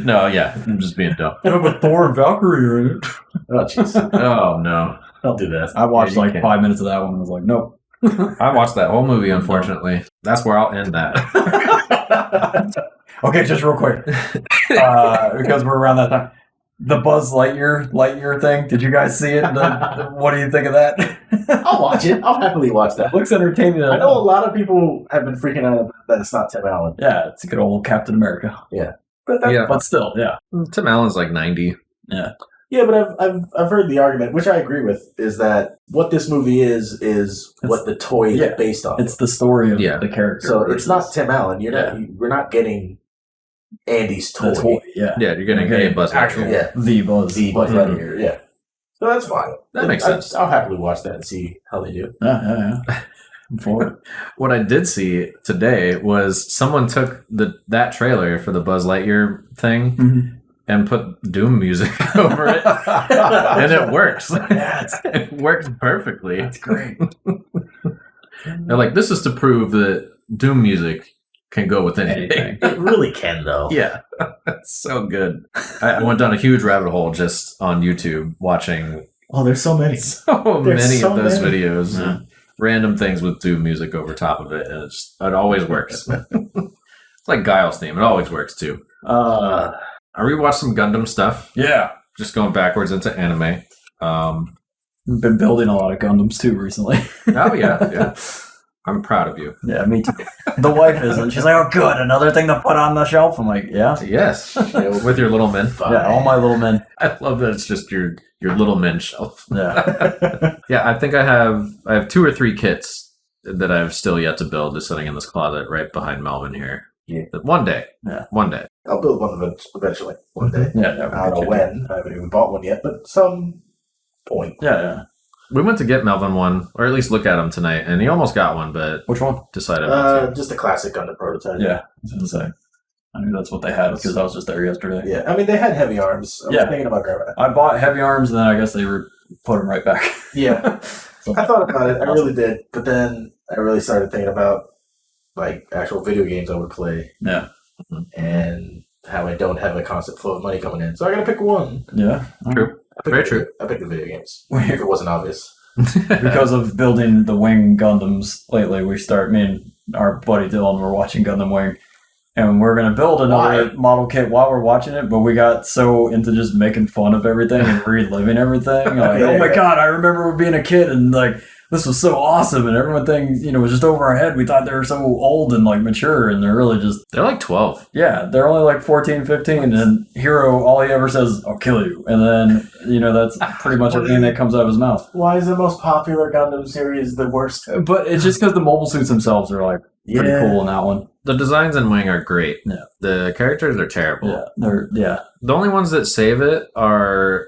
No, yeah. I'm just being dumb. With Thor and Valkyrie are in it. Oh, jeez. Oh, no. Don't do that. I watched Yeah, you like can't. 5 minutes of that one and was like, nope. I watched that whole movie, unfortunately. That's where I'll end that. Okay, just real quick. Because we're around that time. The Buzz Lightyear thing. Did you guys see it? What do you think of that? I'll watch it. I'll happily watch that. Looks entertaining. I know a lot of people have been freaking out that it's not Tim Allen. Yeah, it's a good old Captain America. But Yeah. But still, yeah. Tim Allen's like 90. Yeah, but I've heard the argument, which I agree with, is that what this movie is what the toy is based on. It's the story of Yeah. the character. So it's not Tim Allen. Yeah. We're not getting Andy's toy. the toy. Yeah. Yeah, you're getting Okay, a Buzz actual Lightyear. the Buzz. The Buzz Yeah. Lightyear, yeah. So that's fine. That makes sense. I'll happily watch that and see how they do. Yeah. I'm for it. What I did see today was someone took that trailer for the Buzz Lightyear thing Mhm. and put Doom music over it, and it works. Yeah, It works perfectly. That's great. They're like, this is to prove that Doom music can go with anything. It really can, though. Yeah, it's so good. I went down a huge rabbit hole just on YouTube watching Oh, there's so many. so There's many so of those many. videos. Yeah. Random things with Doom music over top of it, and it always works. It's like Guile's theme; it always works too. I rewatched some Gundam stuff, Yeah. just going backwards into anime. Been building a lot of Gundams too recently. Oh yeah. I'm proud of you. Yeah, me too. The wife isn't. She's like, oh, good, another thing to put on the shelf. I'm like, yeah. Yes, with your little men. Yeah, all my little men. I love that it's just your little men shelf. Yeah. Yeah, I think I have 2 or 3 kits that I've still yet to build, just sitting in this closet right behind Melvin here. Yeah. But one day. Yeah. One day. I'll build one eventually, one day. Yeah. I don't know when. I haven't even bought one yet, but some point. Yeah. We went to get Melvin one, or at least look at him tonight, and he almost got one, but Which one? decided not to. Just a classic Gundam prototype. Yeah. I was gonna say. I knew that's what they had because I was just there yesterday. Yeah, I mean, they had heavy arms. I was Yeah. thinking about grabbing it. I bought heavy arms and then I guess they put them right back. Yeah. So- I thought about it. I really did. But then I really started thinking about, like, actual video games I would play. Yeah. And how I don't have a constant flow of money coming in. So I gotta pick one. Yeah. True. Very true. I picked the video games. If it wasn't obvious. Because of building the Wing Gundams lately, me and our buddy Dylan were watching Gundam Wing. And we're going to build another model kit while we're watching it, but we got so into just making fun of everything and reliving everything. Like, oh my God, I remember being a kid and like, this was so awesome. And everything, was just over our head. We thought they were so old and like mature, and they're really just... They're like 12. Yeah, they're only like 14, 15. And Hero, all he ever says, I'll kill you. And then, that's pretty much everything that comes out of his mouth. Why is the most popular Gundam series the worst? But it's just because the mobile suits themselves are like pretty cool in that one. The designs in Wing are great. Yeah. The characters are terrible. Yeah, The only ones that save it are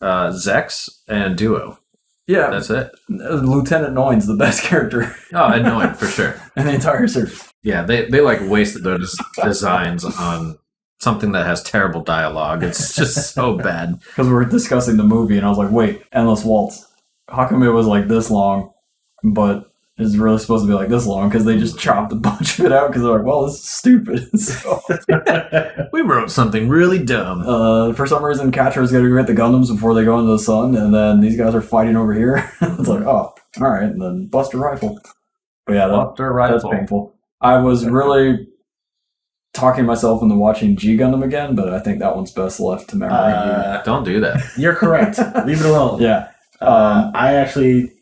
Zex and Duo. Yeah. That's it. Lieutenant Noin's the best character. Oh, annoying for sure. In the entire series. Yeah, they like wasted those designs on something that has terrible dialogue. It's just so bad. Because we were discussing the movie and I was like, wait, Endless Waltz. How come it was like this long, but it's really supposed to be like this long? Because they just chopped a bunch of it out because they're like, well, this is stupid. So, we wrote something really dumb. For some reason, Catra's going to go get the Gundams before they go into the sun, and then these guys are fighting over here. It's like, oh, all right, and then Buster Rifle. But yeah, that's painful. I was really talking myself into watching G Gundam again, but I think that one's best left to memory. Don't do that. You're correct. Leave it alone. Yeah. I actually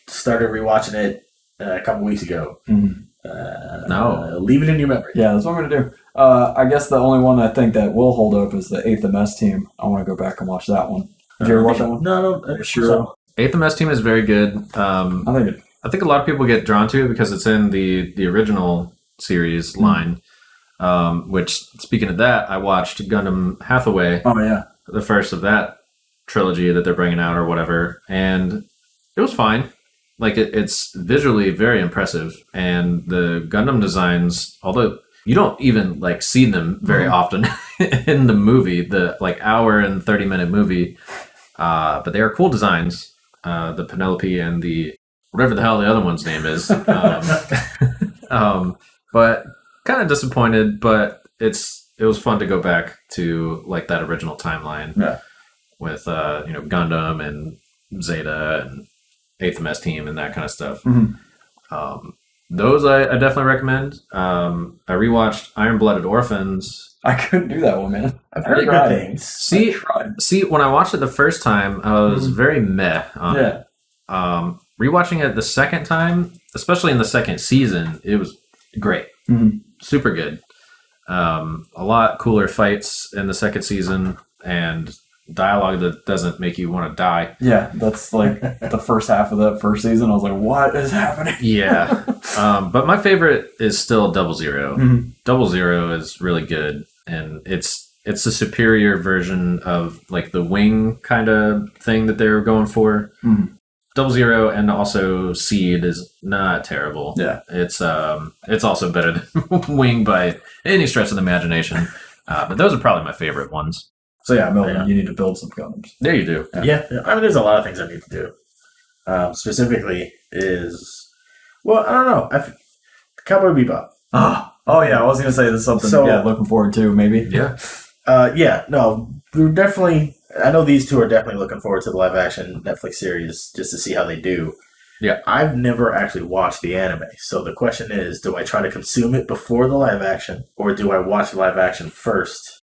started rewatching it a couple weeks ago. Mm-hmm. No. Leave it in your memory. Yeah, that's what I'm going to do. I guess the only one I think that will hold up is the 8th MS team. I want to go back and watch that one. Did you ever watch that one? No. Sure. 8th MS team is very good. I think a lot of people get drawn to it because it's in the original series line. Which, speaking of that, I watched Gundam Hathaway. Oh, yeah. The first of that trilogy that they're bringing out or whatever. And it was fine. Like, it's visually very impressive. And the Gundam designs, although you don't even, like, see them very often in the movie, the, like, hour and 30-minute movie. But they are cool designs. The Penelope and the... whatever the hell the other one's name is. But kind of disappointed, but it was fun to go back to like that original timeline with Gundam and Zeta and 8th MS team and that kind of stuff. Mm-hmm. Those I definitely recommend. I rewatched Iron Blooded Orphans. I couldn't do that one, man. I've heard good things. See, when I watched it the first time, I was very meh on it. Rewatching it the second time, especially in the second season, it was great. Mm-hmm. Super good. A lot cooler fights in the second season and dialogue that doesn't make you want to die. Yeah, that's like the first half of that first season. I was like, what is happening? Yeah. But my favorite is still Double Zero. Mm-hmm. Double Zero is really good, and it's a superior version of like the Wing kind of thing that they were going for. Mm-hmm. Double Zero and also Seed is not terrible. Yeah. It's also better than Wing by any stretch of the imagination. But those are probably my favorite ones. So yeah, Melvin, you need to build some Gundams. There you do. Yeah. I mean, there's a lot of things I need to do. Specifically is, well, I don't know. Cowboy Bebop. Oh yeah, I was gonna say there's something looking forward to, maybe. Yeah. We're definitely, I know these two are definitely looking forward to the live action Netflix series just to see how they do. Yeah. I've never actually watched the anime. So the question is, do I try to consume it before the live action, or do I watch the live action first?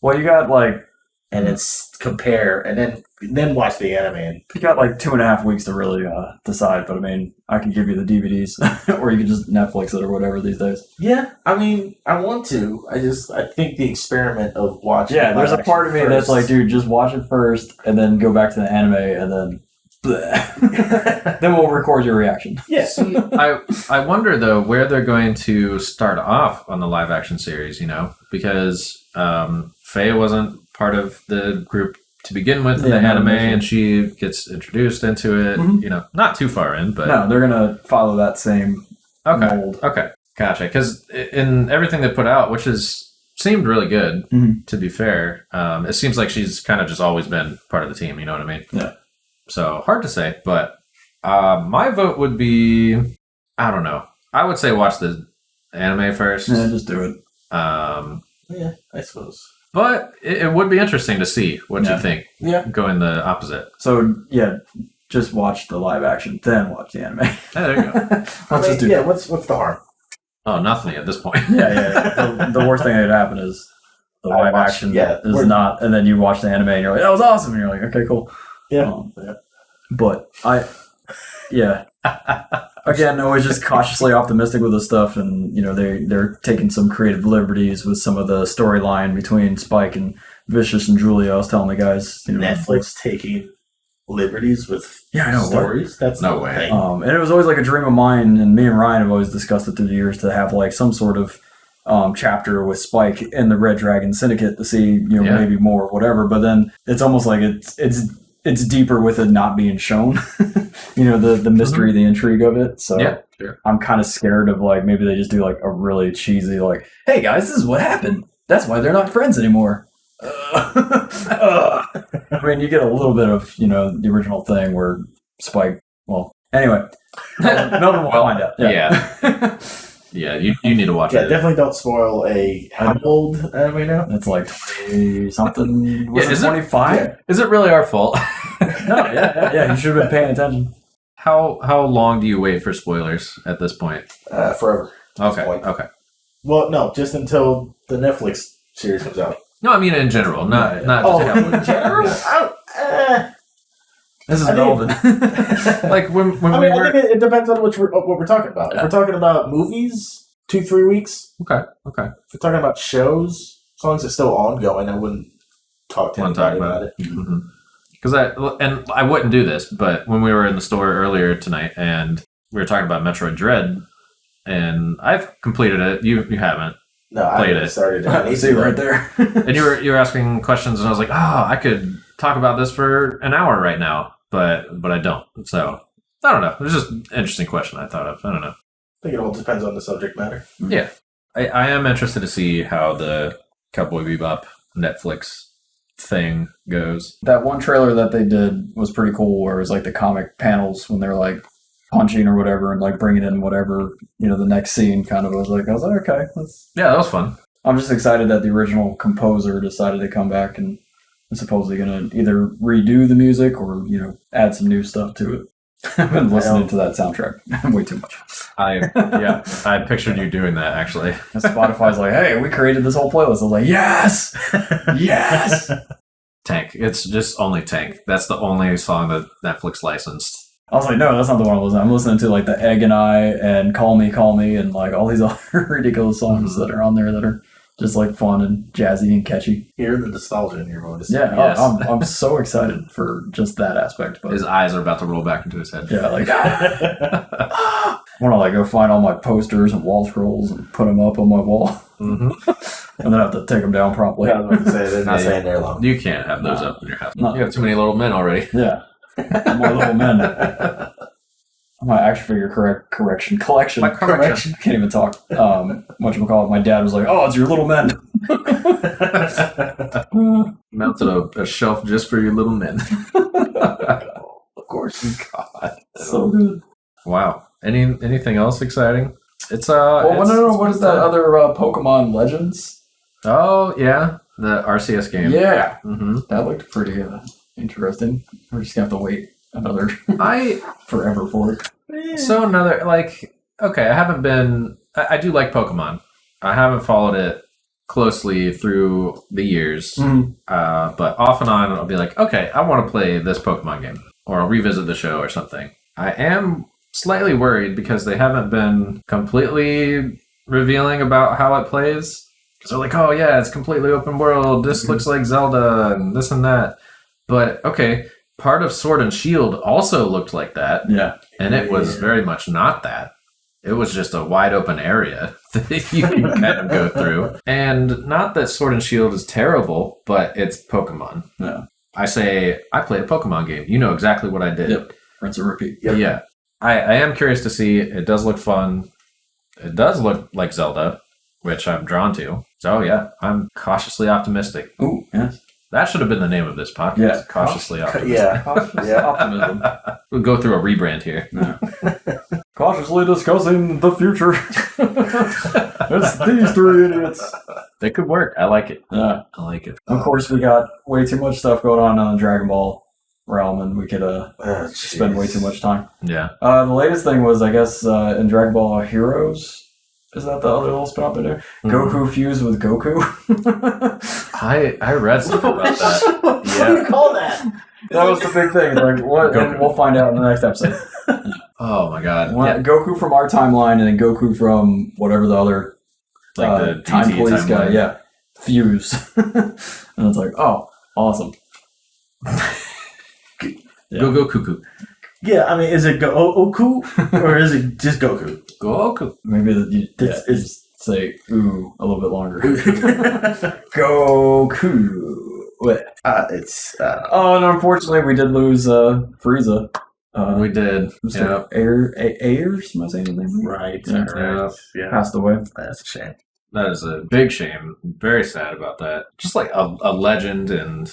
Well, you got like... and then compare, and then watch the anime. And you got like 2.5 weeks to really decide, but I mean, I can give you the DVDs, or you can just Netflix it or whatever these days. Yeah, I mean, I want to. I think the experiment of watching. Yeah, there's a part of me that's like, dude, just watch it first, and then go back to the anime, and then then we'll record your reaction. Yes. I wonder though where they're going to start off on the live action series. Because Faye wasn't part of the group to begin with in the anime, and she gets introduced into it. Mm-hmm. Not too far in, but no, they're gonna follow that same mold. Okay, gotcha. Because in everything they put out, which seemed really good, to be fair, it seems like she's kind of just always been part of the team. You know what I mean? Yeah. So hard to say, but my vote would be, I don't know. I would say watch the anime first. Yeah, just do it. Yeah, I suppose. But it would be interesting to see what you think. Yeah. Going the opposite. So, yeah, just watch the live action, then watch the anime. There you go. Let's just do yeah, what's the harm? Oh, nothing at this point. Yeah. The worst thing that could happen is the live action is not, and then you watch the anime and you're like, that was awesome. And you're like, okay, cool. Yeah. But again, always just cautiously optimistic with this stuff, and they're taking some creative liberties with some of the storyline between Spike and Vicious and Julia. I was telling the guys, Netflix taking liberties with I know stories. That's no way. And it was always like a dream of mine, and me and Ryan have always discussed it through the years to have like some sort of chapter with Spike in the Red Dragon Syndicate to see maybe more or whatever. But then it's almost like it's deeper with it not being shown. The mystery, the intrigue of it. So sure. I'm kind of scared of like maybe they just do like a really cheesy like, hey guys, this is what happened. That's why they're not friends anymore. I mean, you get a little bit of the original thing where Spike. Well, anyway, Melvin will find out. Yeah, you need to watch it. Yeah, definitely don't spoil how old anime now? It's like 20 something. Was is it 25? Yeah. Is it really our fault? No, yeah. You should have been paying attention. How long do you wait for spoilers at this point? Forever. Okay. Well, no, just until the Netflix series comes out. No, I mean in general, not in general. This is Melvin. Like when I think it depends on what we're talking about. If we're talking about movies, 2-3 weeks. Okay. If we're talking about shows, as long as it's still ongoing, I wouldn't talk to anybody about it. Because I wouldn't do this, but when we were in the store earlier tonight and we were talking about Metroid Dread, and I've completed it. You haven't. No, I haven't started. I see right there. And you were asking questions, and I was like, I could talk about this for an hour right now, but I don't. So I don't know. It was just an interesting question I thought of. I don't know. I think it all depends on the subject matter. Yeah, I am interested to see how the Cowboy Bebop Netflix thing goes. That one trailer that they did was pretty cool, where it was like the comic panels when they're like punching or whatever and like bringing in whatever the next scene kind of. I was like, okay, that was fun. I'm just excited that the original composer decided to come back and is supposedly going to either redo the music or add some new stuff to it. I've been listening to that soundtrack way too much. I pictured you doing that actually. And Spotify's like, hey, we created this whole playlist. I was like, yes. Tank. It's just only Tank. That's the only song that Netflix licensed. I was like, no, that's not the one I'm listening to. I'm listening to like the Egg and I and Call Me and like all these other ridiculous songs that are on there that are just like fun and jazzy and catchy. Hear the nostalgia in your voice. Yeah, yes. I'm so excited for just that aspect. But his eyes are about to roll back into his head. Yeah, like I want to like go find all my posters and wall scrolls and put them up on my wall, and then I have to take them down promptly. Yeah, I was about to say they're not staying there long. You can't have those up in your house. No. You have too many little men already. Yeah. My little men. My action figure collection. My correction. I can't even talk. Whatchamacallit, my dad was like, oh, it's your little men. Mounted a shelf just for your little men. Of course. God. So good. Wow. Anything else exciting? It's no. What is that other Pokemon Legends? Oh, yeah. The RCS game. Yeah. Mm-hmm. That looked pretty interesting. We're just going to have to wait another forever for it. So another, okay, I do like Pokemon. I haven't followed it closely through the years, but off and on I'll be like, okay, I want to play this Pokemon game, or I'll revisit the show or something. I am slightly worried because they haven't been completely revealing about how it plays. So like, oh yeah, it's completely open world, this looks like Zelda, and this and that. But, okay, part of Sword and Shield also looked like that. Yeah. And it was very much not that. It was just a wide open area that you can kind of go through. And not that Sword and Shield is terrible, but it's Pokemon. Yeah. I played a Pokemon game. You know exactly what I did. Yep. Rinse and repeat. Yep. Yeah. I am curious to see. It does look fun. It does look like Zelda, which I'm drawn to. So, yeah, I'm cautiously optimistic. Ooh, yes. That should have been the name of this podcast. Yeah. Cautiously optimistic. Yeah. Optimism. We'll go through a rebrand here. Yeah. cautiously discussing the future. It's these three idiots. They could work. I like it. Yeah. I like it. Of course, we got way too much stuff going on the Dragon Ball realm, and we could spend way too much time. Yeah. The latest thing was, I guess, in Dragon Ball Heroes. Is that the other little spin-off they do? Goku fused with Goku. I read something about that. What do you call that? That was the big thing. Like, what? And we'll find out in the next episode. Oh my god. Goku from our timeline, and then Goku from whatever the other the time DT police guy. timeline. Yeah, fuse. And it's like, oh, awesome. Go cuckoo. Yeah, I mean, is it Goku or is it just Goku? Goku. Maybe you say ooh a little bit longer. Goku. What? And unfortunately, we did lose Frieza. We did. Mr. Ayers, am I saying his name Right. Yeah. Right. Yeah. Passed away. That's a shame. That is a big shame. Very sad about that. Just like a legend and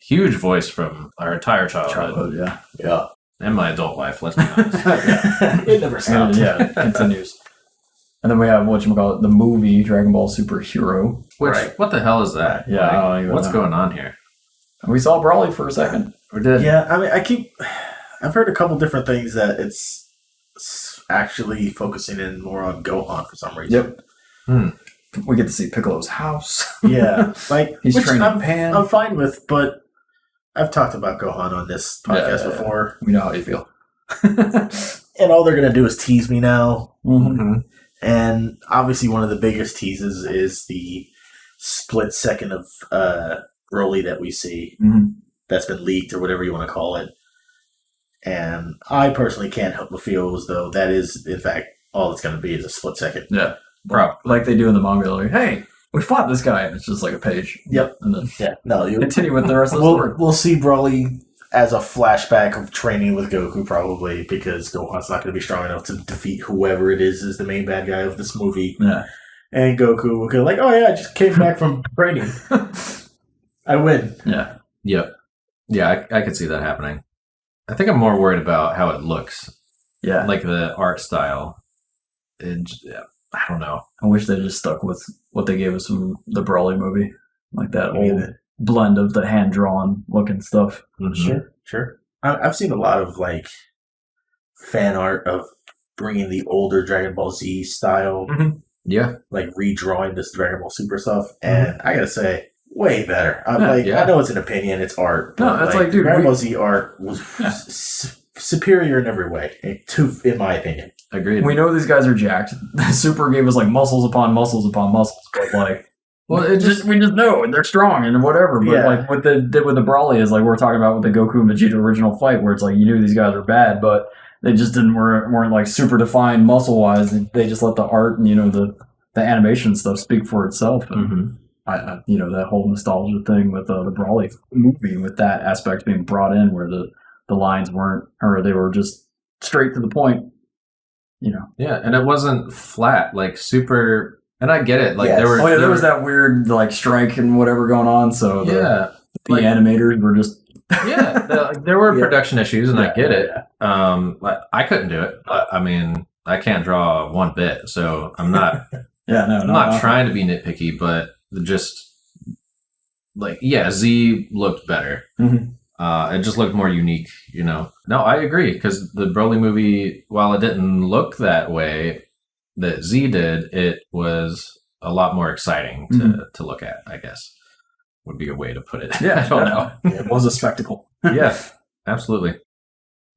huge voice from our entire childhood. Yeah. And my adult life, let's be honest. It never stops. It continues. And then we have the movie Dragon Ball Super Hero. Which, what the hell is that? Yeah, I don't even what's know. going on here? And we saw Brawly for a second. We did. Yeah, I mean, I've heard a couple different things that it's actually focusing in more on Gohan for some reason. Yep. We get to see Piccolo's house. Yeah, like He's which training I'm Pan. fine with, but I've talked about Gohan on this podcast before, We know how you feel. and all they're gonna do is tease me now. Mm-hmm. And obviously, one of the biggest teases is the split second of Broly that we see that's been leaked or whatever you want to call it. And I personally can't help but feel as though that is, in fact, all it's going to be is a split second. Yeah. Like they do in the manga, like, hey, we fought this guy, and it's just like a page. Yep. And then You continue with the rest of the story. We'll see Broly as a flashback of training with Goku, probably, because Gohan's not going to be strong enough to defeat whoever it is the main bad guy of this movie. Yeah. And Goku will go like, oh yeah, I just came back from training. I win. Yeah. Yep. Yeah, I could see that happening. I think I'm more worried about how it looks. Yeah. Like the art style. I don't know. I wish they just stuck with what they gave us from the Brawly movie. Like that old blend of the hand-drawn looking stuff. Mm-hmm. Sure. I've seen a lot of like fan art of bringing the older Dragon Ball Z style, Yeah. like redrawing this Dragon Ball Super stuff, and I gotta say, way better. I know it's an opinion, it's art, but No, it's like, dude, Dragon Ball Z art was superior in every way, in my opinion. Agreed. We know these guys are jacked. Super gave us like muscles upon muscles upon muscles, but like, Well, it just we just know and they're strong and whatever. But like what they did with the Brawly is like we're talking about with the Goku and Vegeta original fight, where it's like you knew these guys were bad, but they just weren't like super defined muscle wise. They just let the art and the animation stuff speak for itself. And I that whole nostalgia thing with the Brawly movie, with that aspect being brought in, where the lines weren't, or they were just straight to the point. Yeah, and it wasn't flat, like super. And I get it. Like there was that weird like strike and whatever going on. So the animators were just there were production issues, and I get it. I couldn't do it. I mean, I can't draw one bit, so I'm not. I'm not trying to be nitpicky, but just like Z looked better. It just looked more unique, No, I agree, because the Broly movie, while it didn't look that way that Z did, it was a lot more exciting to look at, I guess. Would be a way to put it. Yeah, I don't know. It was a spectacle. Yeah, absolutely.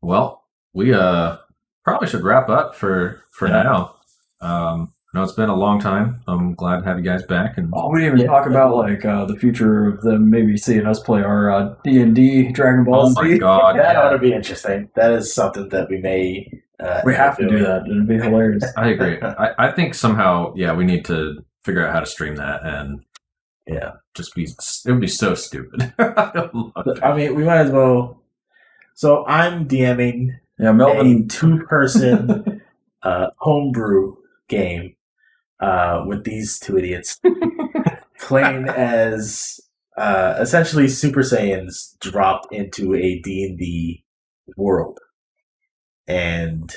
Well, we probably should wrap up for now. I know it's been a long time. I'm glad to have you guys back. And we didn't even talk about like the future of them maybe seeing us play our D&D Dragon Ball Z. Oh my god, that ought to be interesting. That is something that we may. We have to do that. It'd be hilarious. I agree. I think somehow, we need to figure out how to stream that, and just it would be so stupid. I mean, we might as well. So I'm DMing Melvin, a 2-person homebrew game with these two idiots playing as essentially Super Saiyans dropped into a D&D world. And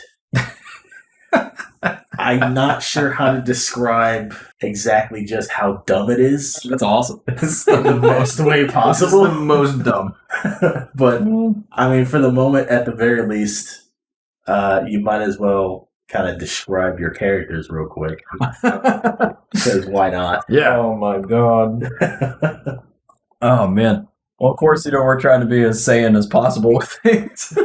I'm not sure how to describe exactly just how dumb it is. That's awesome. It's in the best way This is possible. the most dumb. But I mean, for the moment, at the very least, you might as well kind of describe your characters real quick, because why not? Yeah. Oh my god. Oh man. Well, of course, we're trying to be as sane as possible with things.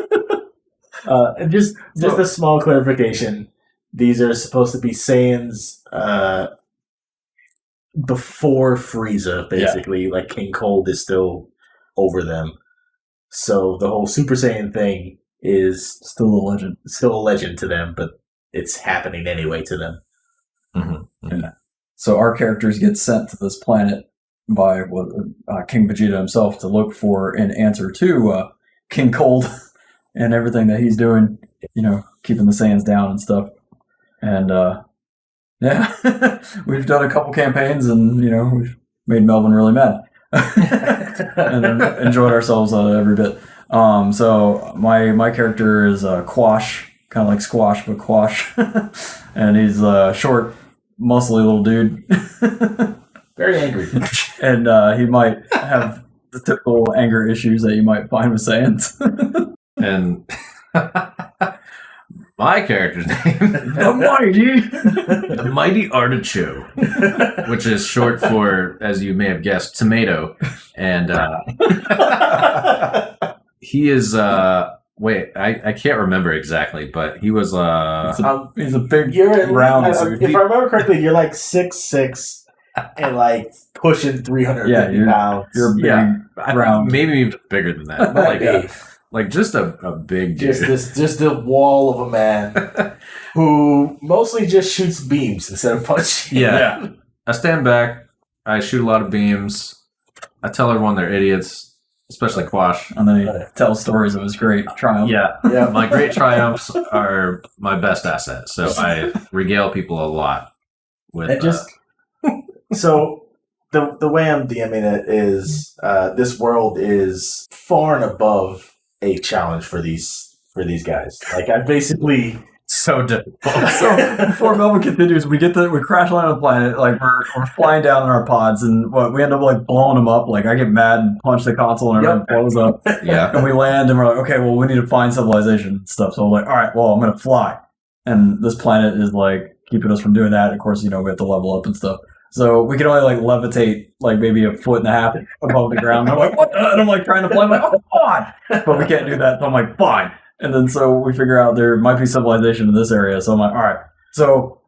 And just a small clarification: these are supposed to be Saiyans before Frieza, basically. Like King Cold is still over them, so the whole Super Saiyan thing is Still a legend. still a legend to them, but it's happening anyway to them. So our characters get sent to this planet by King Vegeta himself to look for an answer to King Cold and everything that he's doing, keeping the Saiyans down and stuff. And we've done a couple campaigns and, we've made Melvin really mad and enjoyed ourselves every bit. So my character is Quash, kind of like Squash, but Quash. And he's a short, muscly little dude. Very angry. And he might have the typical anger issues that you might find with Saiyans. And my character's name, The the Mighty Artichoke, which is short for, as you may have guessed, tomato. And he is, I can't remember exactly, but he was, he's a big, You're round if dude. I remember correctly, you're like 6'6" and like pushing 350 pounds. You're big, yeah, I round. think maybe even bigger than that. Might be. Like just a big dude. just a wall of a man who mostly just shoots beams instead of punching. Yeah. I stand back. I shoot a lot of beams. I tell everyone they're idiots, especially Quash. And then he tells stories of his great triumph. Yeah. My great triumphs are my best asset, so I regale people a lot with. And just so the way I'm DMing it is, this world is far and above a challenge for these guys. Like I basically. so difficult. So before Melvin continues, we crash land on the planet, like we're flying down in our pods, and we end up like blowing them up. Like I get mad and punch the console, and everything blows up. Yeah. And we land, and we're like, okay, well, we need to find civilization and stuff. So I'm like, all right, well, I'm gonna fly, and this planet is like keeping us from doing that. And of course, we have to level up and stuff. So we can only like levitate like maybe 1.5 feet above the ground. And I'm like, what? And I'm like trying to fly. I'm like, oh God! But we can't do that. So I'm like, fine. And then so we figure out there might be civilization in this area. So I'm like, all right. So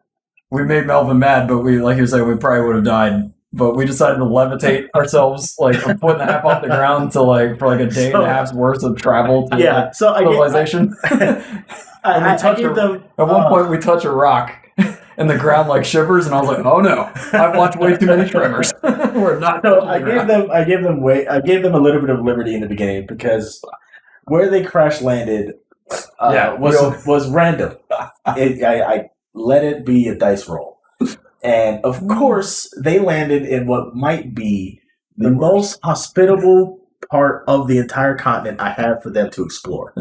we made Melvin mad, but we, like you said, we probably would have died. But we decided to levitate ourselves like 1.5 feet off the ground to like for like a day and a half's worth of travel to civilization. I gave them At one point, we touch a rock. And the ground like shivers, and I was like, "Oh no! I've watched way too many Tremors. We're not." So I gave them a little bit of liberty in the beginning because where they crash landed was random. I let it be a dice roll, and of course they landed in what might be the most hospitable part of the entire continent I have for them to explore.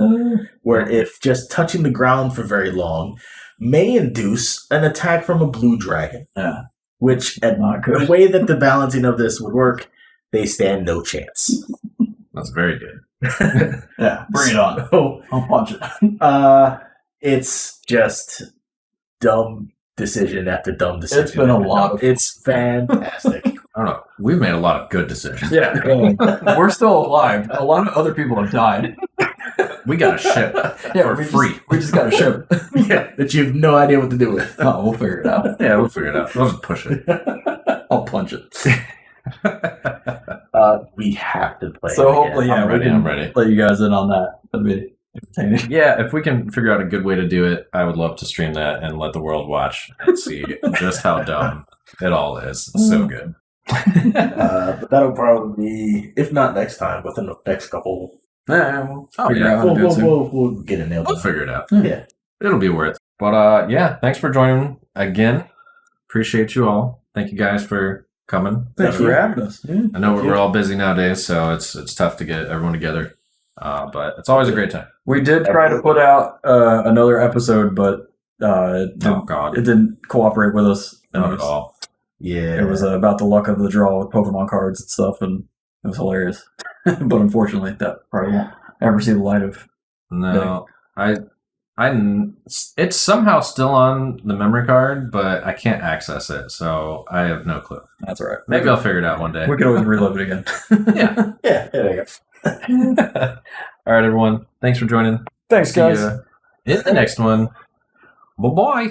Where if just touching the ground for very long may induce an attack from a blue dragon. Yeah. Which, the way that the balancing of this would work, they stand no chance. That's very good. Yeah, bring it on. So, I'll punch it. it's just dumb decision after dumb decision. It's been a lot of It's fantastic. I don't know. We've made a lot of good decisions. Yeah. We're still alive. A lot of other people have died. We got a ship for free. We just got a ship. Yeah, that you have no idea what to do with. Oh, we'll figure it out. Yeah, we'll figure it out. We'll just push it. I'll punch it. We have to play. So it hopefully, again. I'm ready. let you guys in on that. That'd be entertaining. Yeah, if we can figure out a good way to do it, I would love to stream that and let the world watch and see just how dumb it all is. It's so good. But that'll probably be, if not next time, within the next couple. Yeah, we'll figure yeah. out how to do it soon. We'll get it nailed. We'll figure it out. Yeah. It'll be worth it. But yeah, thanks for joining again. Appreciate you all. Thank you guys for coming. Thanks for having us. I know we're all busy nowadays, so it's tough to get everyone together. But it's always a great time. We did try to put out another episode, but it didn't cooperate with us. Not at all. Yeah. It was about the luck of the draw with Pokemon cards and stuff, and it was hilarious. But unfortunately, that probably won't ever see the light of. No, it's somehow still on the memory card, but I can't access it, so I have no clue. That's all right. Maybe I'll figure it out one day. We could always reload it again. Yeah, there you go. All right, everyone. Thanks for joining. Thanks, guys. See ya in the next one. Bye-bye.